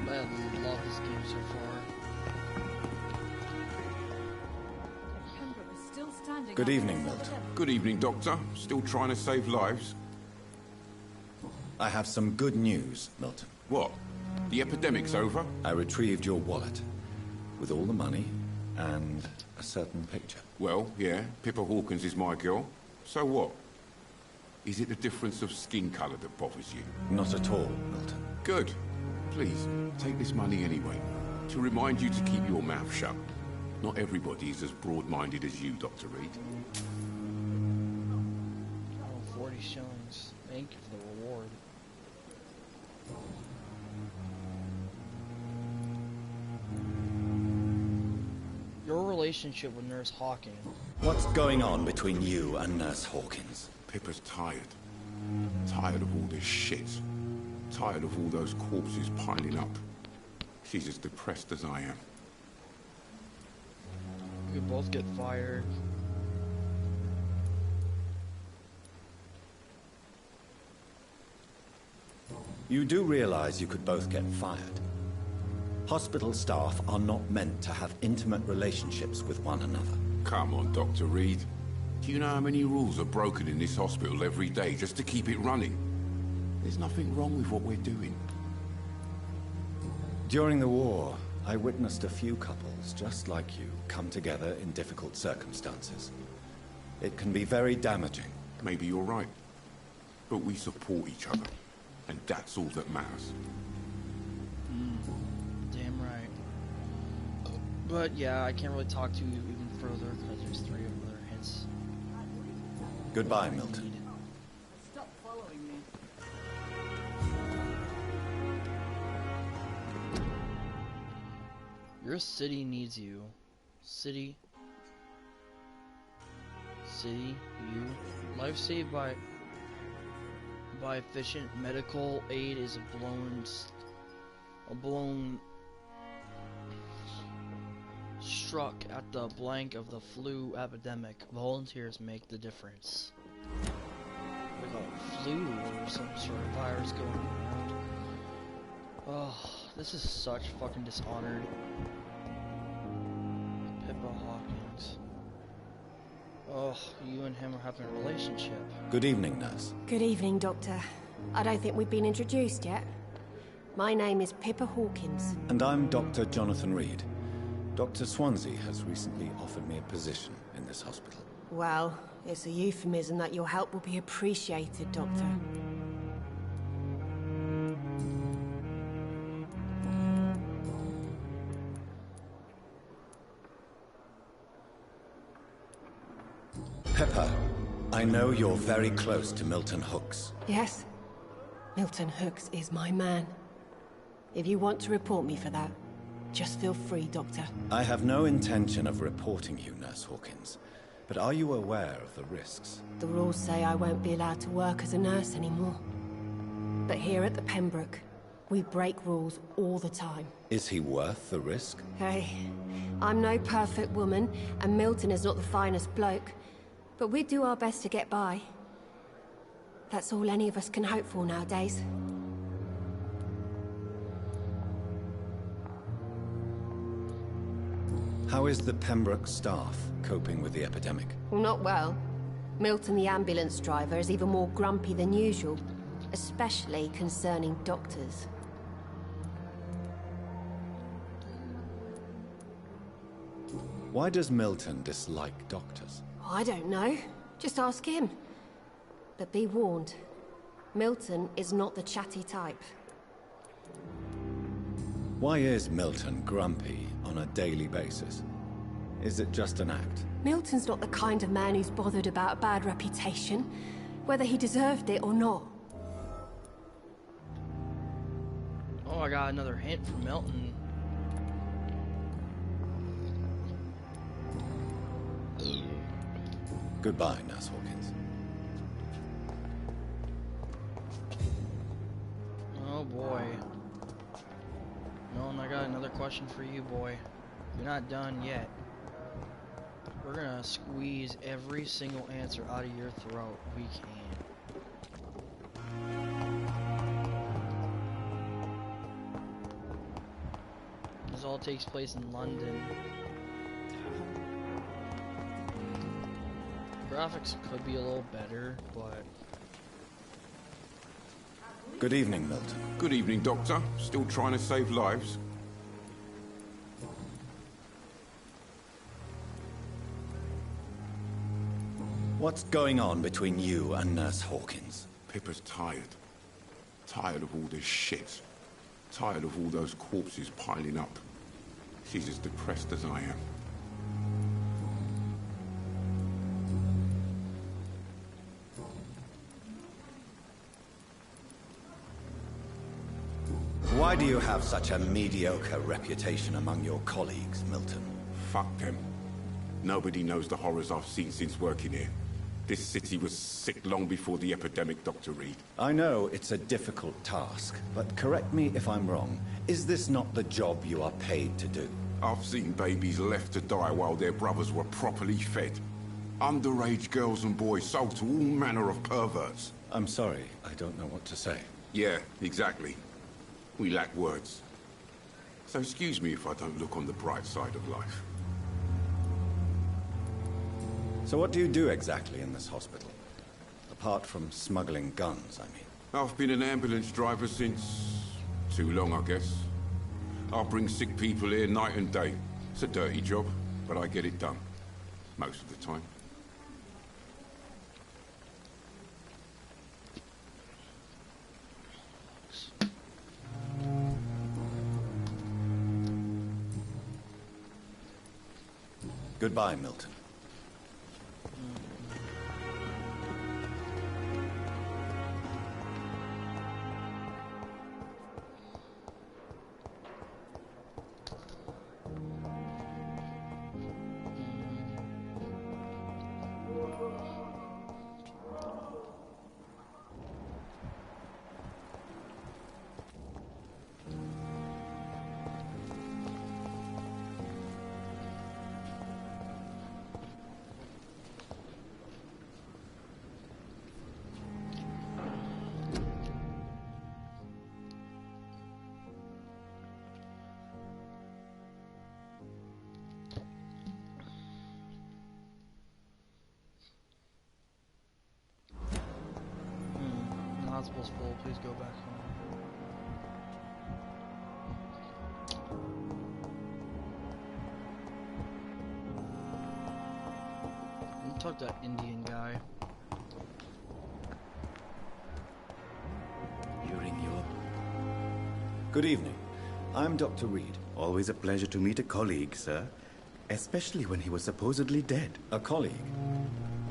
I love this game so far. Good evening, Milton. Good evening, Doctor. Still trying to save lives? I have some good news, Milton. What? The epidemic's over? I retrieved your wallet with all the money and a certain picture. Well, yeah, Pippa Hawkins is my girl. So what? Is it the difference of skin colour that bothers you? Not at all, Milton. Good. Please, take this money anyway. To remind you to keep your mouth shut. Not everybody is as broad-minded as you, Dr. Reed. Oh, 40 shillings. Thank you for the reward. Your relationship with Nurse Hawkins. What's going on between you and Nurse Hawkins? Pippa's tired. Tired of all this shit. Tired of all those corpses piling up. She's as depressed as I am. We could both get fired. You do realize you could both get fired. Hospital staff are not meant to have intimate relationships with one another. Come on, Dr. Reed. Do you know how many rules are broken in this hospital every day just to keep it running? There's nothing wrong with what we're doing. During the war, I witnessed a few couples just like you come together in difficult circumstances. It can be very damaging. Maybe you're right. But we support each other. And that's all that matters. Damn right. But yeah, I can't really talk to you even further because there's 3 other hints. Goodbye, Milton. Stop following me. Your city needs you. City, you. Life saved by efficient medical aid is a blown struck at the blank of the flu epidemic. Volunteers make the difference. Like a flu or some sort of virus going around. Oh, this is such fucking dishonored. Pippa Hawkins. Oh, you and him are having a relationship. Good evening, nurse. Good evening, Doctor. I don't think we've been introduced yet. My name is Pippa Hawkins. And I'm Dr. Jonathan Reed. Dr. Swansea has recently offered me a position in this hospital. Well, it's a euphemism that your help will be appreciated, Doctor. I know you're very close to Milton Hooks. Yes. Milton Hooks is my man. If you want to report me for that, just feel free, Doctor. I have no intention of reporting you, Nurse Hawkins. But are you aware of the risks? The rules say I won't be allowed to work as a nurse anymore. But here at the Pembroke, we break rules all the time. Is he worth the risk? Hey, I'm no perfect woman, and Milton is not the finest bloke. But we do our best to get by. That's all any of us can hope for nowadays. How is the Pembroke staff coping with the epidemic? Well, not well. Milton, the ambulance driver, is even more grumpy than usual, especially concerning doctors. Why does Milton dislike doctors? I don't know. Just ask him. But be warned, Milton is not the chatty type. Why is Milton grumpy on a daily basis? Is it just an act? Milton's not the kind of man who's bothered about a bad reputation, whether he deserved it or not. Oh, I got another hint from Milton. Goodbye, Nurse Hawkins. Oh boy. Milton, I got another question for you, boy. You're not done yet. We're gonna squeeze every single answer out of your throat we can. This all takes place in London. Graphics could be a little better, but... Good evening, Milton. Good evening, Doctor. Still trying to save lives? What's going on between you and Nurse Hawkins? Pippa's tired. Tired of all this shit. Tired of all those corpses piling up. She's as depressed as I am. Why do you have such a mediocre reputation among your colleagues, Milton? Fuck them. Nobody knows the horrors I've seen since working here. This city was sick long before the epidemic, Dr. Reed. I know it's a difficult task, but correct me if I'm wrong. Is this not the job you are paid to do? I've seen babies left to die while their brothers were properly fed. Underage girls and boys sold to all manner of perverts. I'm sorry, I don't know what to say. Yeah, exactly. We lack words. So excuse me if I don't look on the bright side of life. So what do you do exactly in this hospital? Apart from smuggling guns, I mean. I've been an ambulance driver since... too long, I guess. I'll bring sick people here night and day. It's a dirty job, but I get it done. Most of the time. Goodbye, Milton. Hospital's full, please go back home. Let me talk to that Indian guy. You're in Europe? Good evening. I'm Dr. Reed. Always a pleasure to meet a colleague, sir. Especially when he was supposedly dead. A colleague?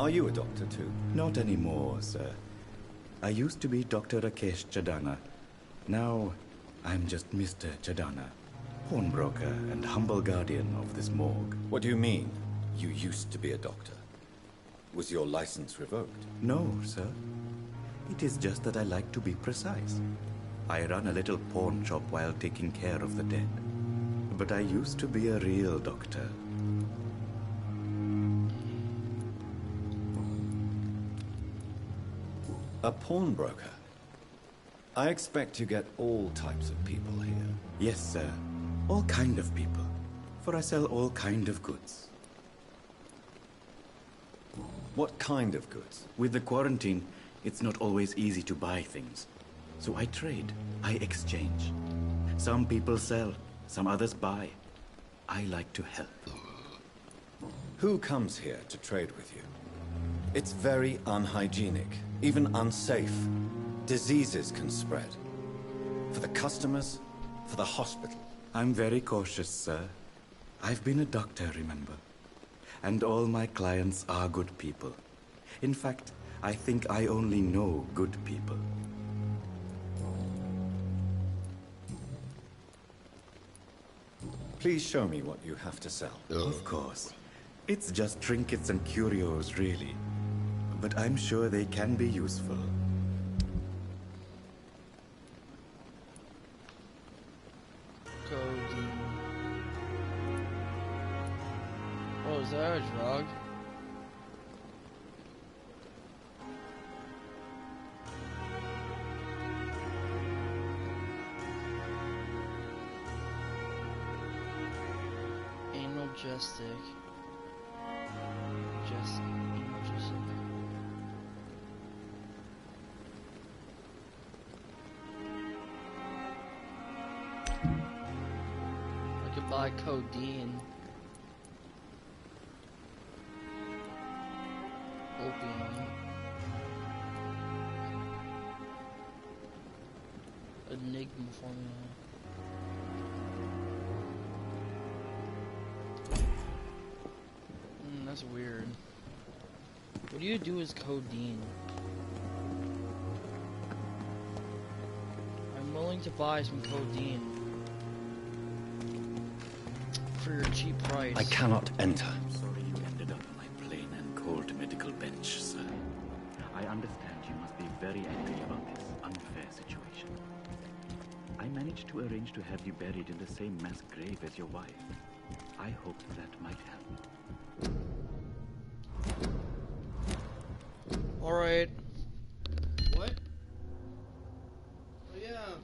Are you a doctor too? Not anymore, sir. I used to be Dr. Rakesh Chadana. Now, I'm just Mr. Chadana, pawnbroker and humble guardian of this morgue. What do you mean, you used to be a doctor? Was your license revoked? No, sir. It is just that I like to be precise. I run a little pawn shop while taking care of the dead. But I used to be a real doctor. A pawnbroker? I expect you get all types of people here. Yes, sir. All kind of people. For I sell all kind of goods. What kind of goods? With the quarantine, it's not always easy to buy things. So I trade. I exchange. Some people sell, some others buy. I like to help. Who comes here to trade with you? It's very unhygienic, even unsafe. Diseases can spread. For the customers, for the hospital. I'm very cautious, sir. I've been a doctor, remember? And all my clients are good people. In fact, I think I only know good people. Please show me what you have to sell. Of course. It's just trinkets and curios, really. But I'm sure they can be useful. Codeine. Oh, is that a drug? Analgesic. Analgesic. I could buy codeine. Opium. Enigma formula. That's weird. What do you do with codeine? I'm willing to buy some codeine. For your cheap price. I cannot enter. I'm sorry you ended up on my plain and cold medical bench, sir. I understand you must be very angry about this unfair situation. I managed to arrange to have you buried in the same mass grave as your wife. I hoped that might help. Alright. What? Oh, yeah.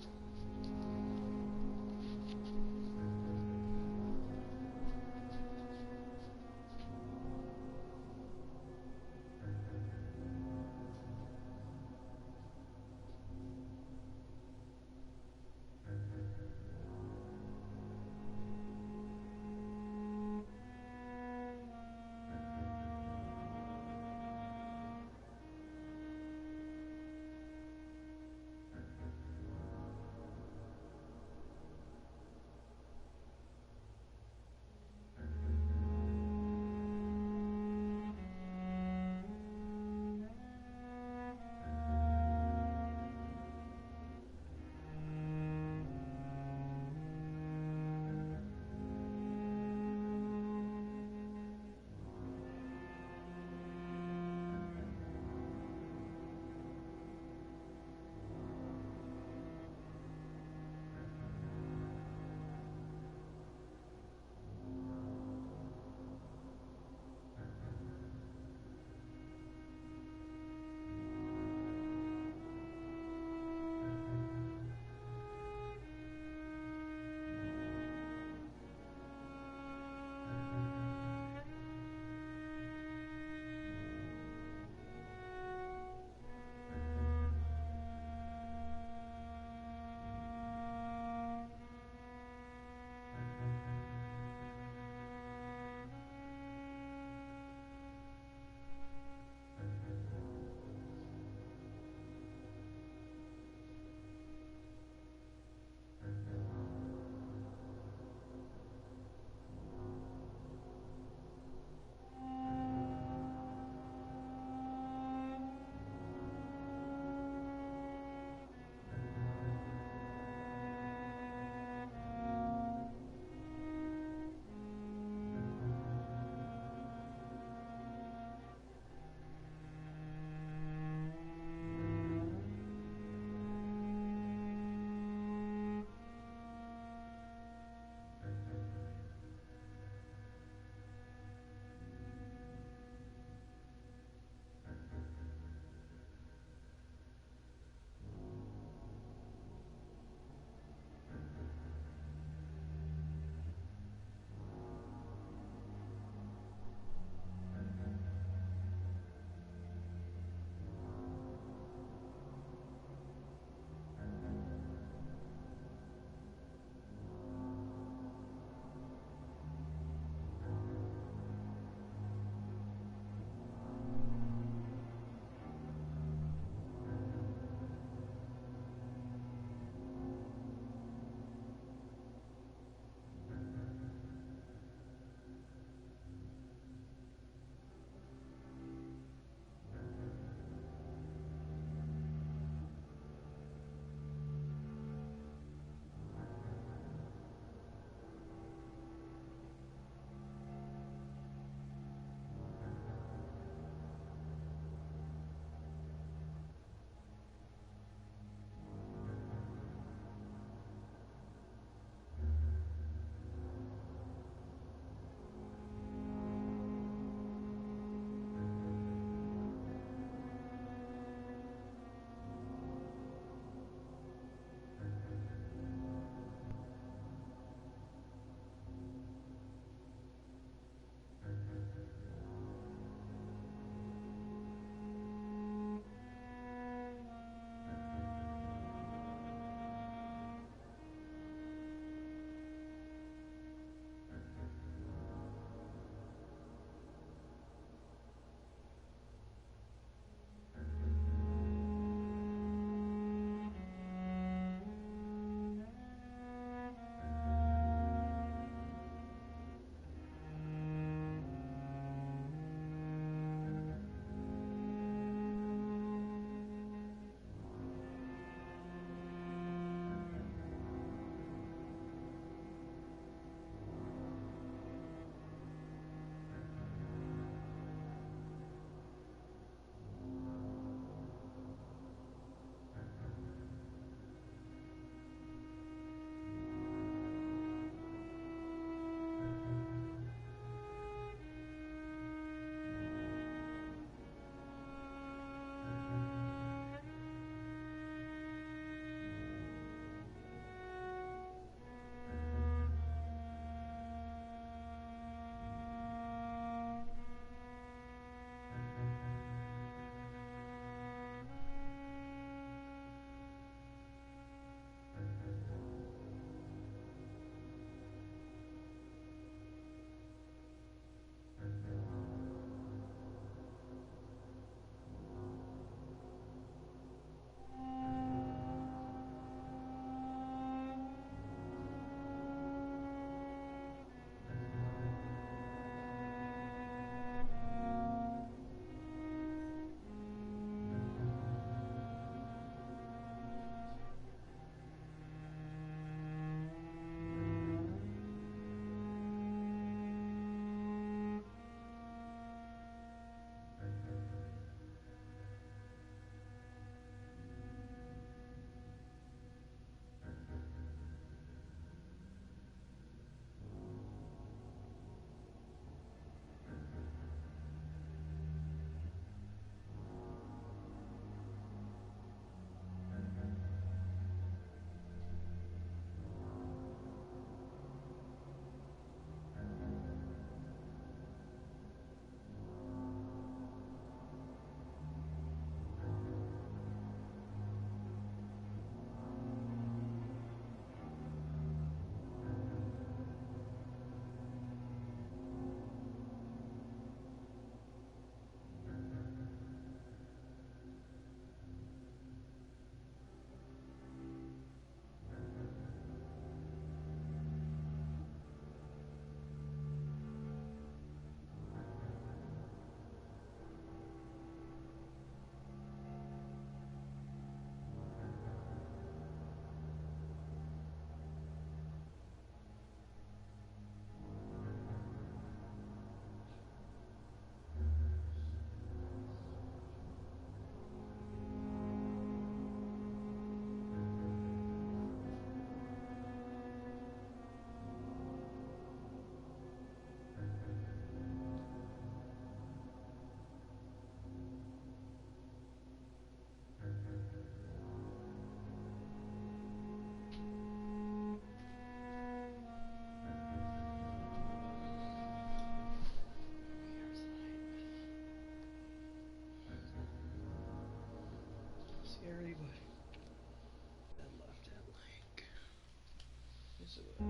So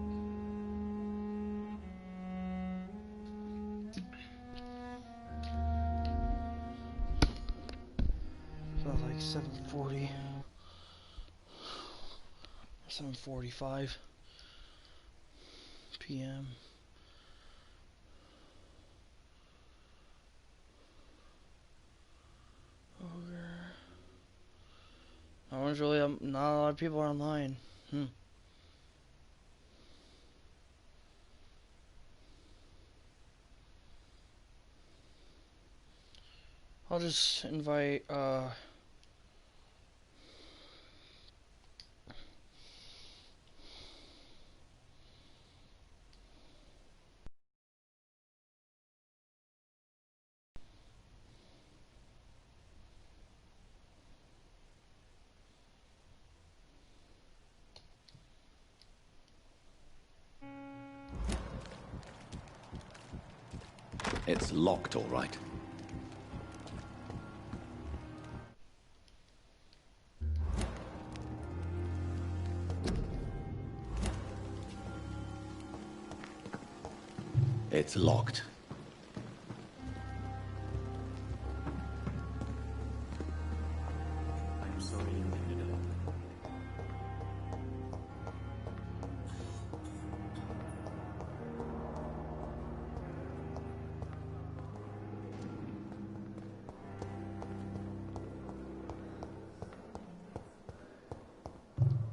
like 7:40, 7:45 p.m. I was really not a lot of people are online. I'll just invite It's locked, all right. It's locked. I'm sorry you ended up.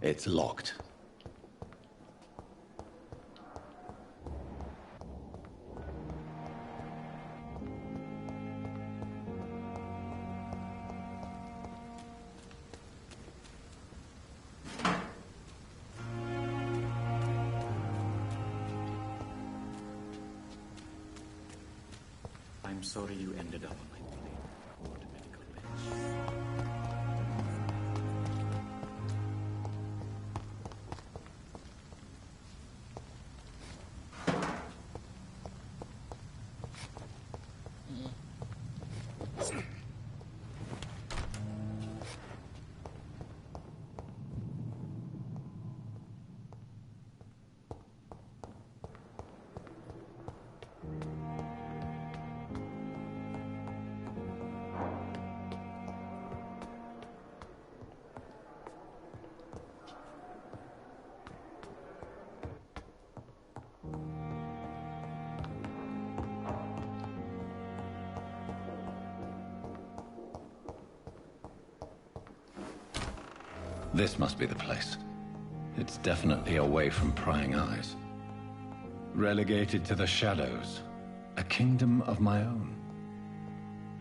It's locked. I'm sorry you ended up on my plane aboard a medical bench. This must be the place. It's definitely away from prying eyes. Relegated to the shadows. A kingdom of my own.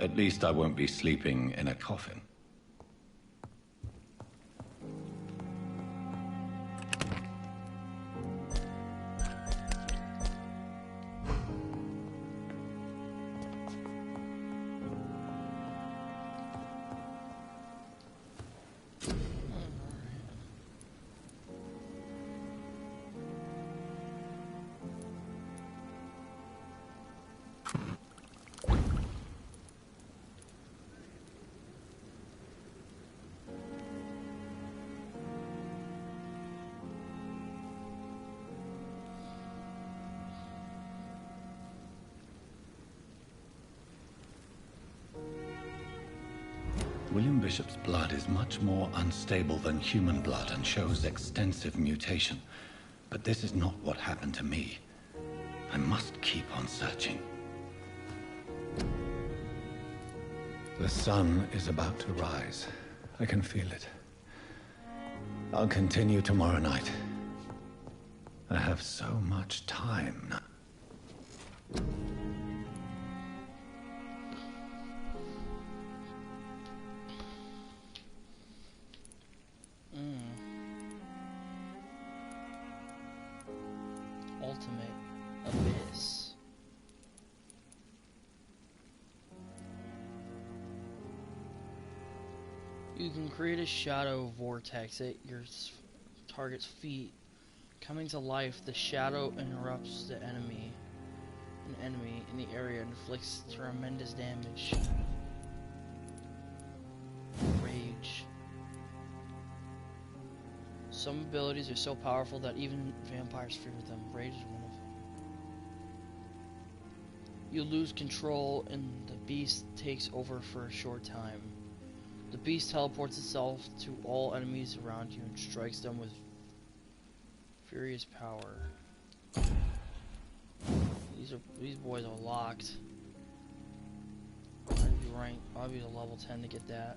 At least I won't be sleeping in a coffin. William Bishop's blood is much more unstable than human blood and shows extensive mutation. But this is not what happened to me. I must keep on searching. The sun is about to rise. I can feel it. I'll continue tomorrow night. I have so much time now. Ultimate Abyss. You can create a shadow vortex at your target's feet. Coming to life, the shadow interrupts an enemy in the area and inflicts tremendous damage. Rage. Some abilities are so powerful that even vampires fear them. Rage is one of them. You lose control and the beast takes over for a short time. The beast teleports itself to all enemies around you and strikes them with furious power. These boys are locked. I'll be a level 10 to get that.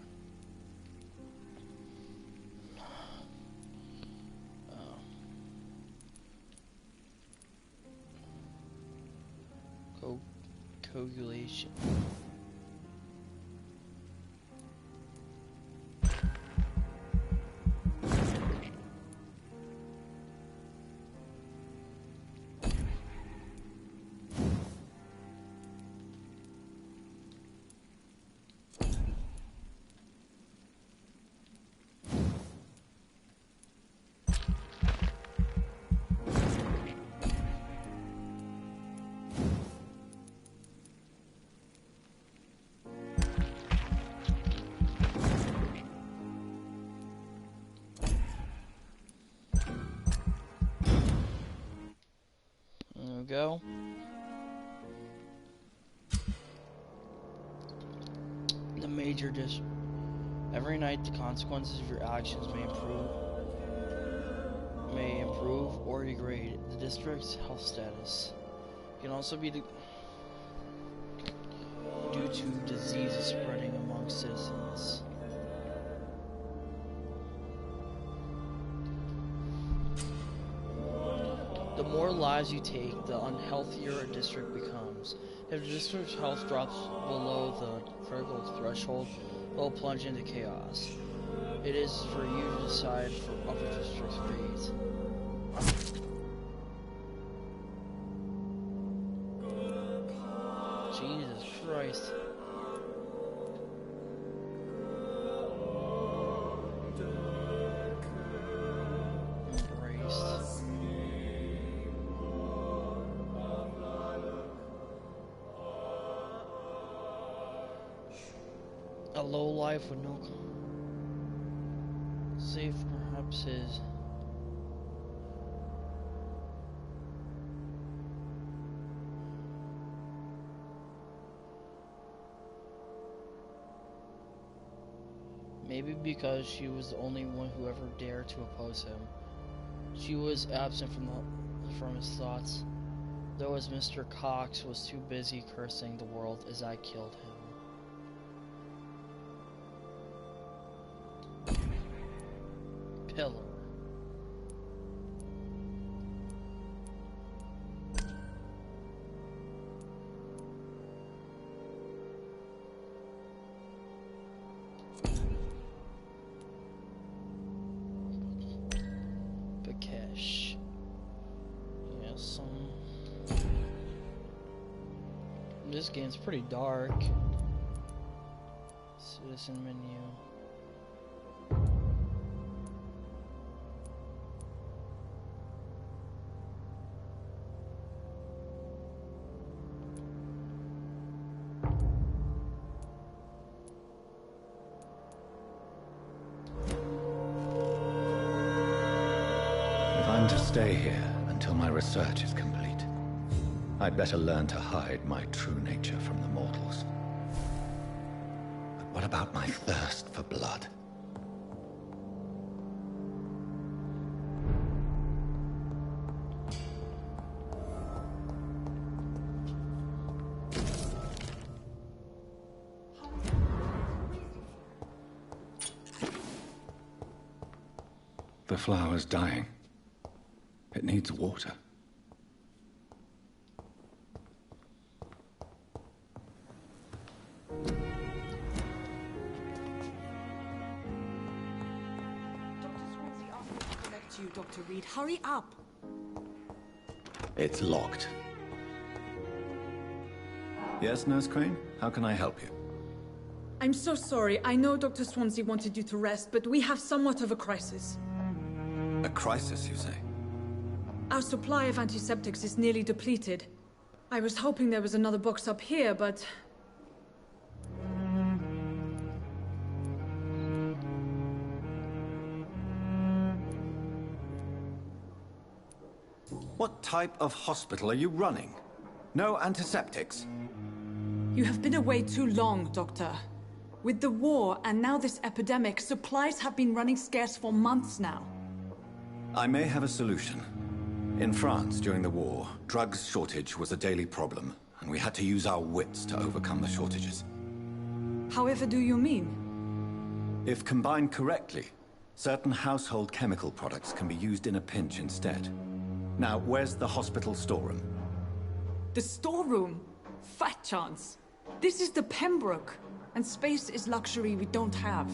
Coagulation. Go. The major district. Every night, the consequences of your actions may improve or degrade the district's health status. It can also be due to diseases spreading among citizens. The more lives you take, the unhealthier a district becomes. If the district's health drops below the critical threshold, it will plunge into chaos. It is for you to decide of the district's fate. Jesus Christ. A low life with no safe perhaps is maybe because she was the only one who ever dared to oppose him. She was absent from his thoughts, though as Mr. Cox was too busy cursing the world as I killed him. Pillar. Bakesh. Yeah, this game's pretty dark. Citizen menu. To stay here until my research is complete. I'd better learn to hide my true nature from the mortals. But what about my thirst for blood? The flower's dying. It needs water. You, Dr. Reed. Hurry up! It's locked. Yes, Nurse Crane? How can I help you? I'm so sorry. I know Dr. Swansea wanted you to rest, but we have somewhat of a crisis. A crisis, you say? Our supply of antiseptics is nearly depleted. I was hoping there was another box up here, but... What type of hospital are you running? No antiseptics? You have been away too long, Doctor. With the war and now this epidemic, supplies have been running scarce for months now. I may have a solution. In France, during the war, drugs shortage was a daily problem, and we had to use our wits to overcome the shortages. However do you mean? If combined correctly, certain household chemical products can be used in a pinch instead. Now, where's the hospital storeroom? The storeroom? Fat chance. This is the Pembroke, and space is luxury we don't have.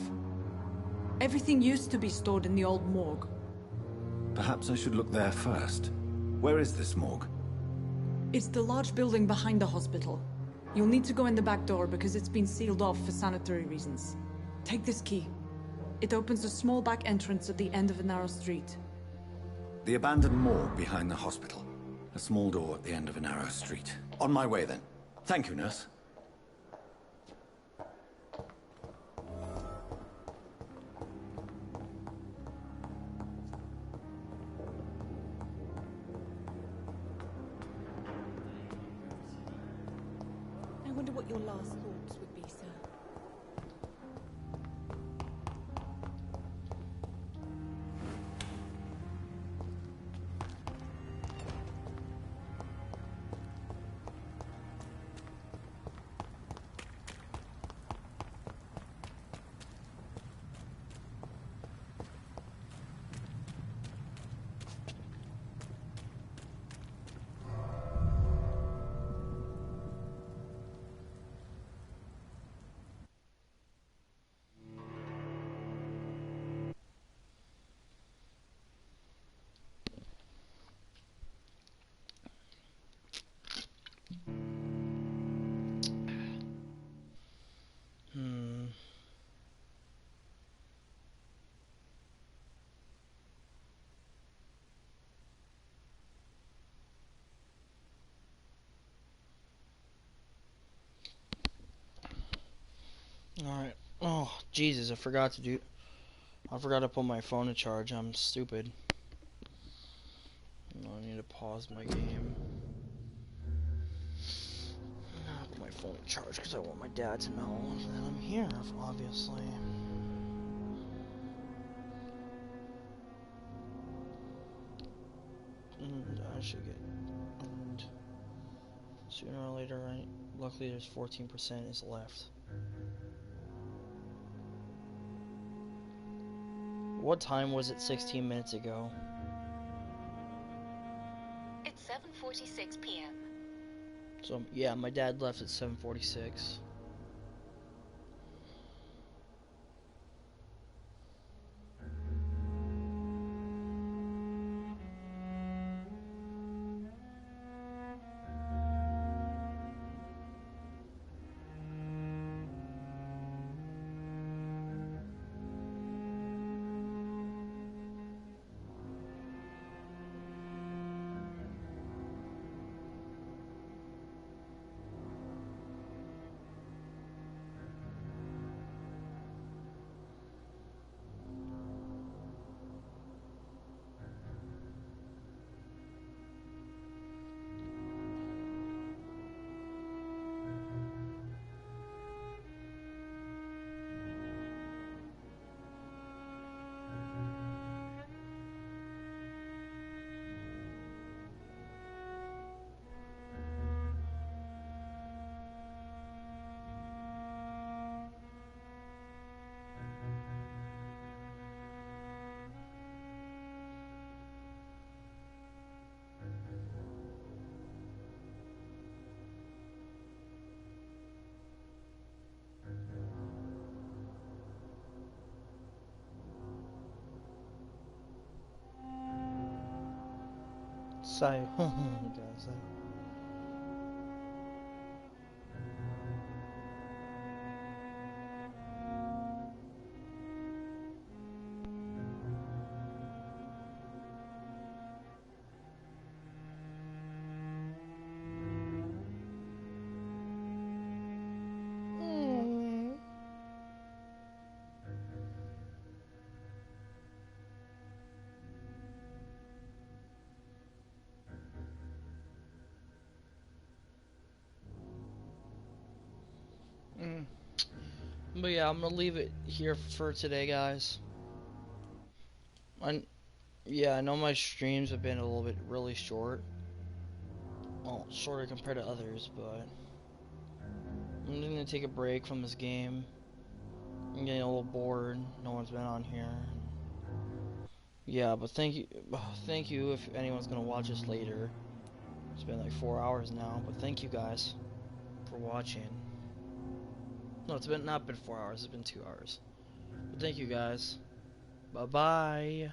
Everything used to be stored in the old morgue. Perhaps I should look there first. Where is this morgue? It's the large building behind the hospital. You'll need to go in the back door because it's been sealed off for sanitary reasons. Take this key. It opens a small back entrance at the end of a narrow street. The abandoned morgue behind the hospital. A small door at the end of a narrow street. On my way then. Thank you, nurse. I wonder what your last thoughts would be, sir. Alright. Oh, Jesus, I forgot to put my phone to charge. I'm stupid. I need to pause my game. I'll put my phone to charge because I want my dad to know that I'm here, obviously. And I should get... And sooner or later, right? Luckily, there's 14% is left. What time was it 16 minutes ago? It's 7:46 p.m. So, yeah, my dad left at 7:46. So, But yeah, I'm gonna leave it here for today, guys. Yeah, I know my streams have been a little bit really short. Well, shorter compared to others, but I'm gonna take a break from this game. I'm getting a little bored. No one's been on here. Yeah, but thank you if anyone's gonna watch this later. It's been like 4 hours now, but thank you guys for watching. No, it's not been 4 hours. It's been 2 hours. But thank you guys. Bye bye.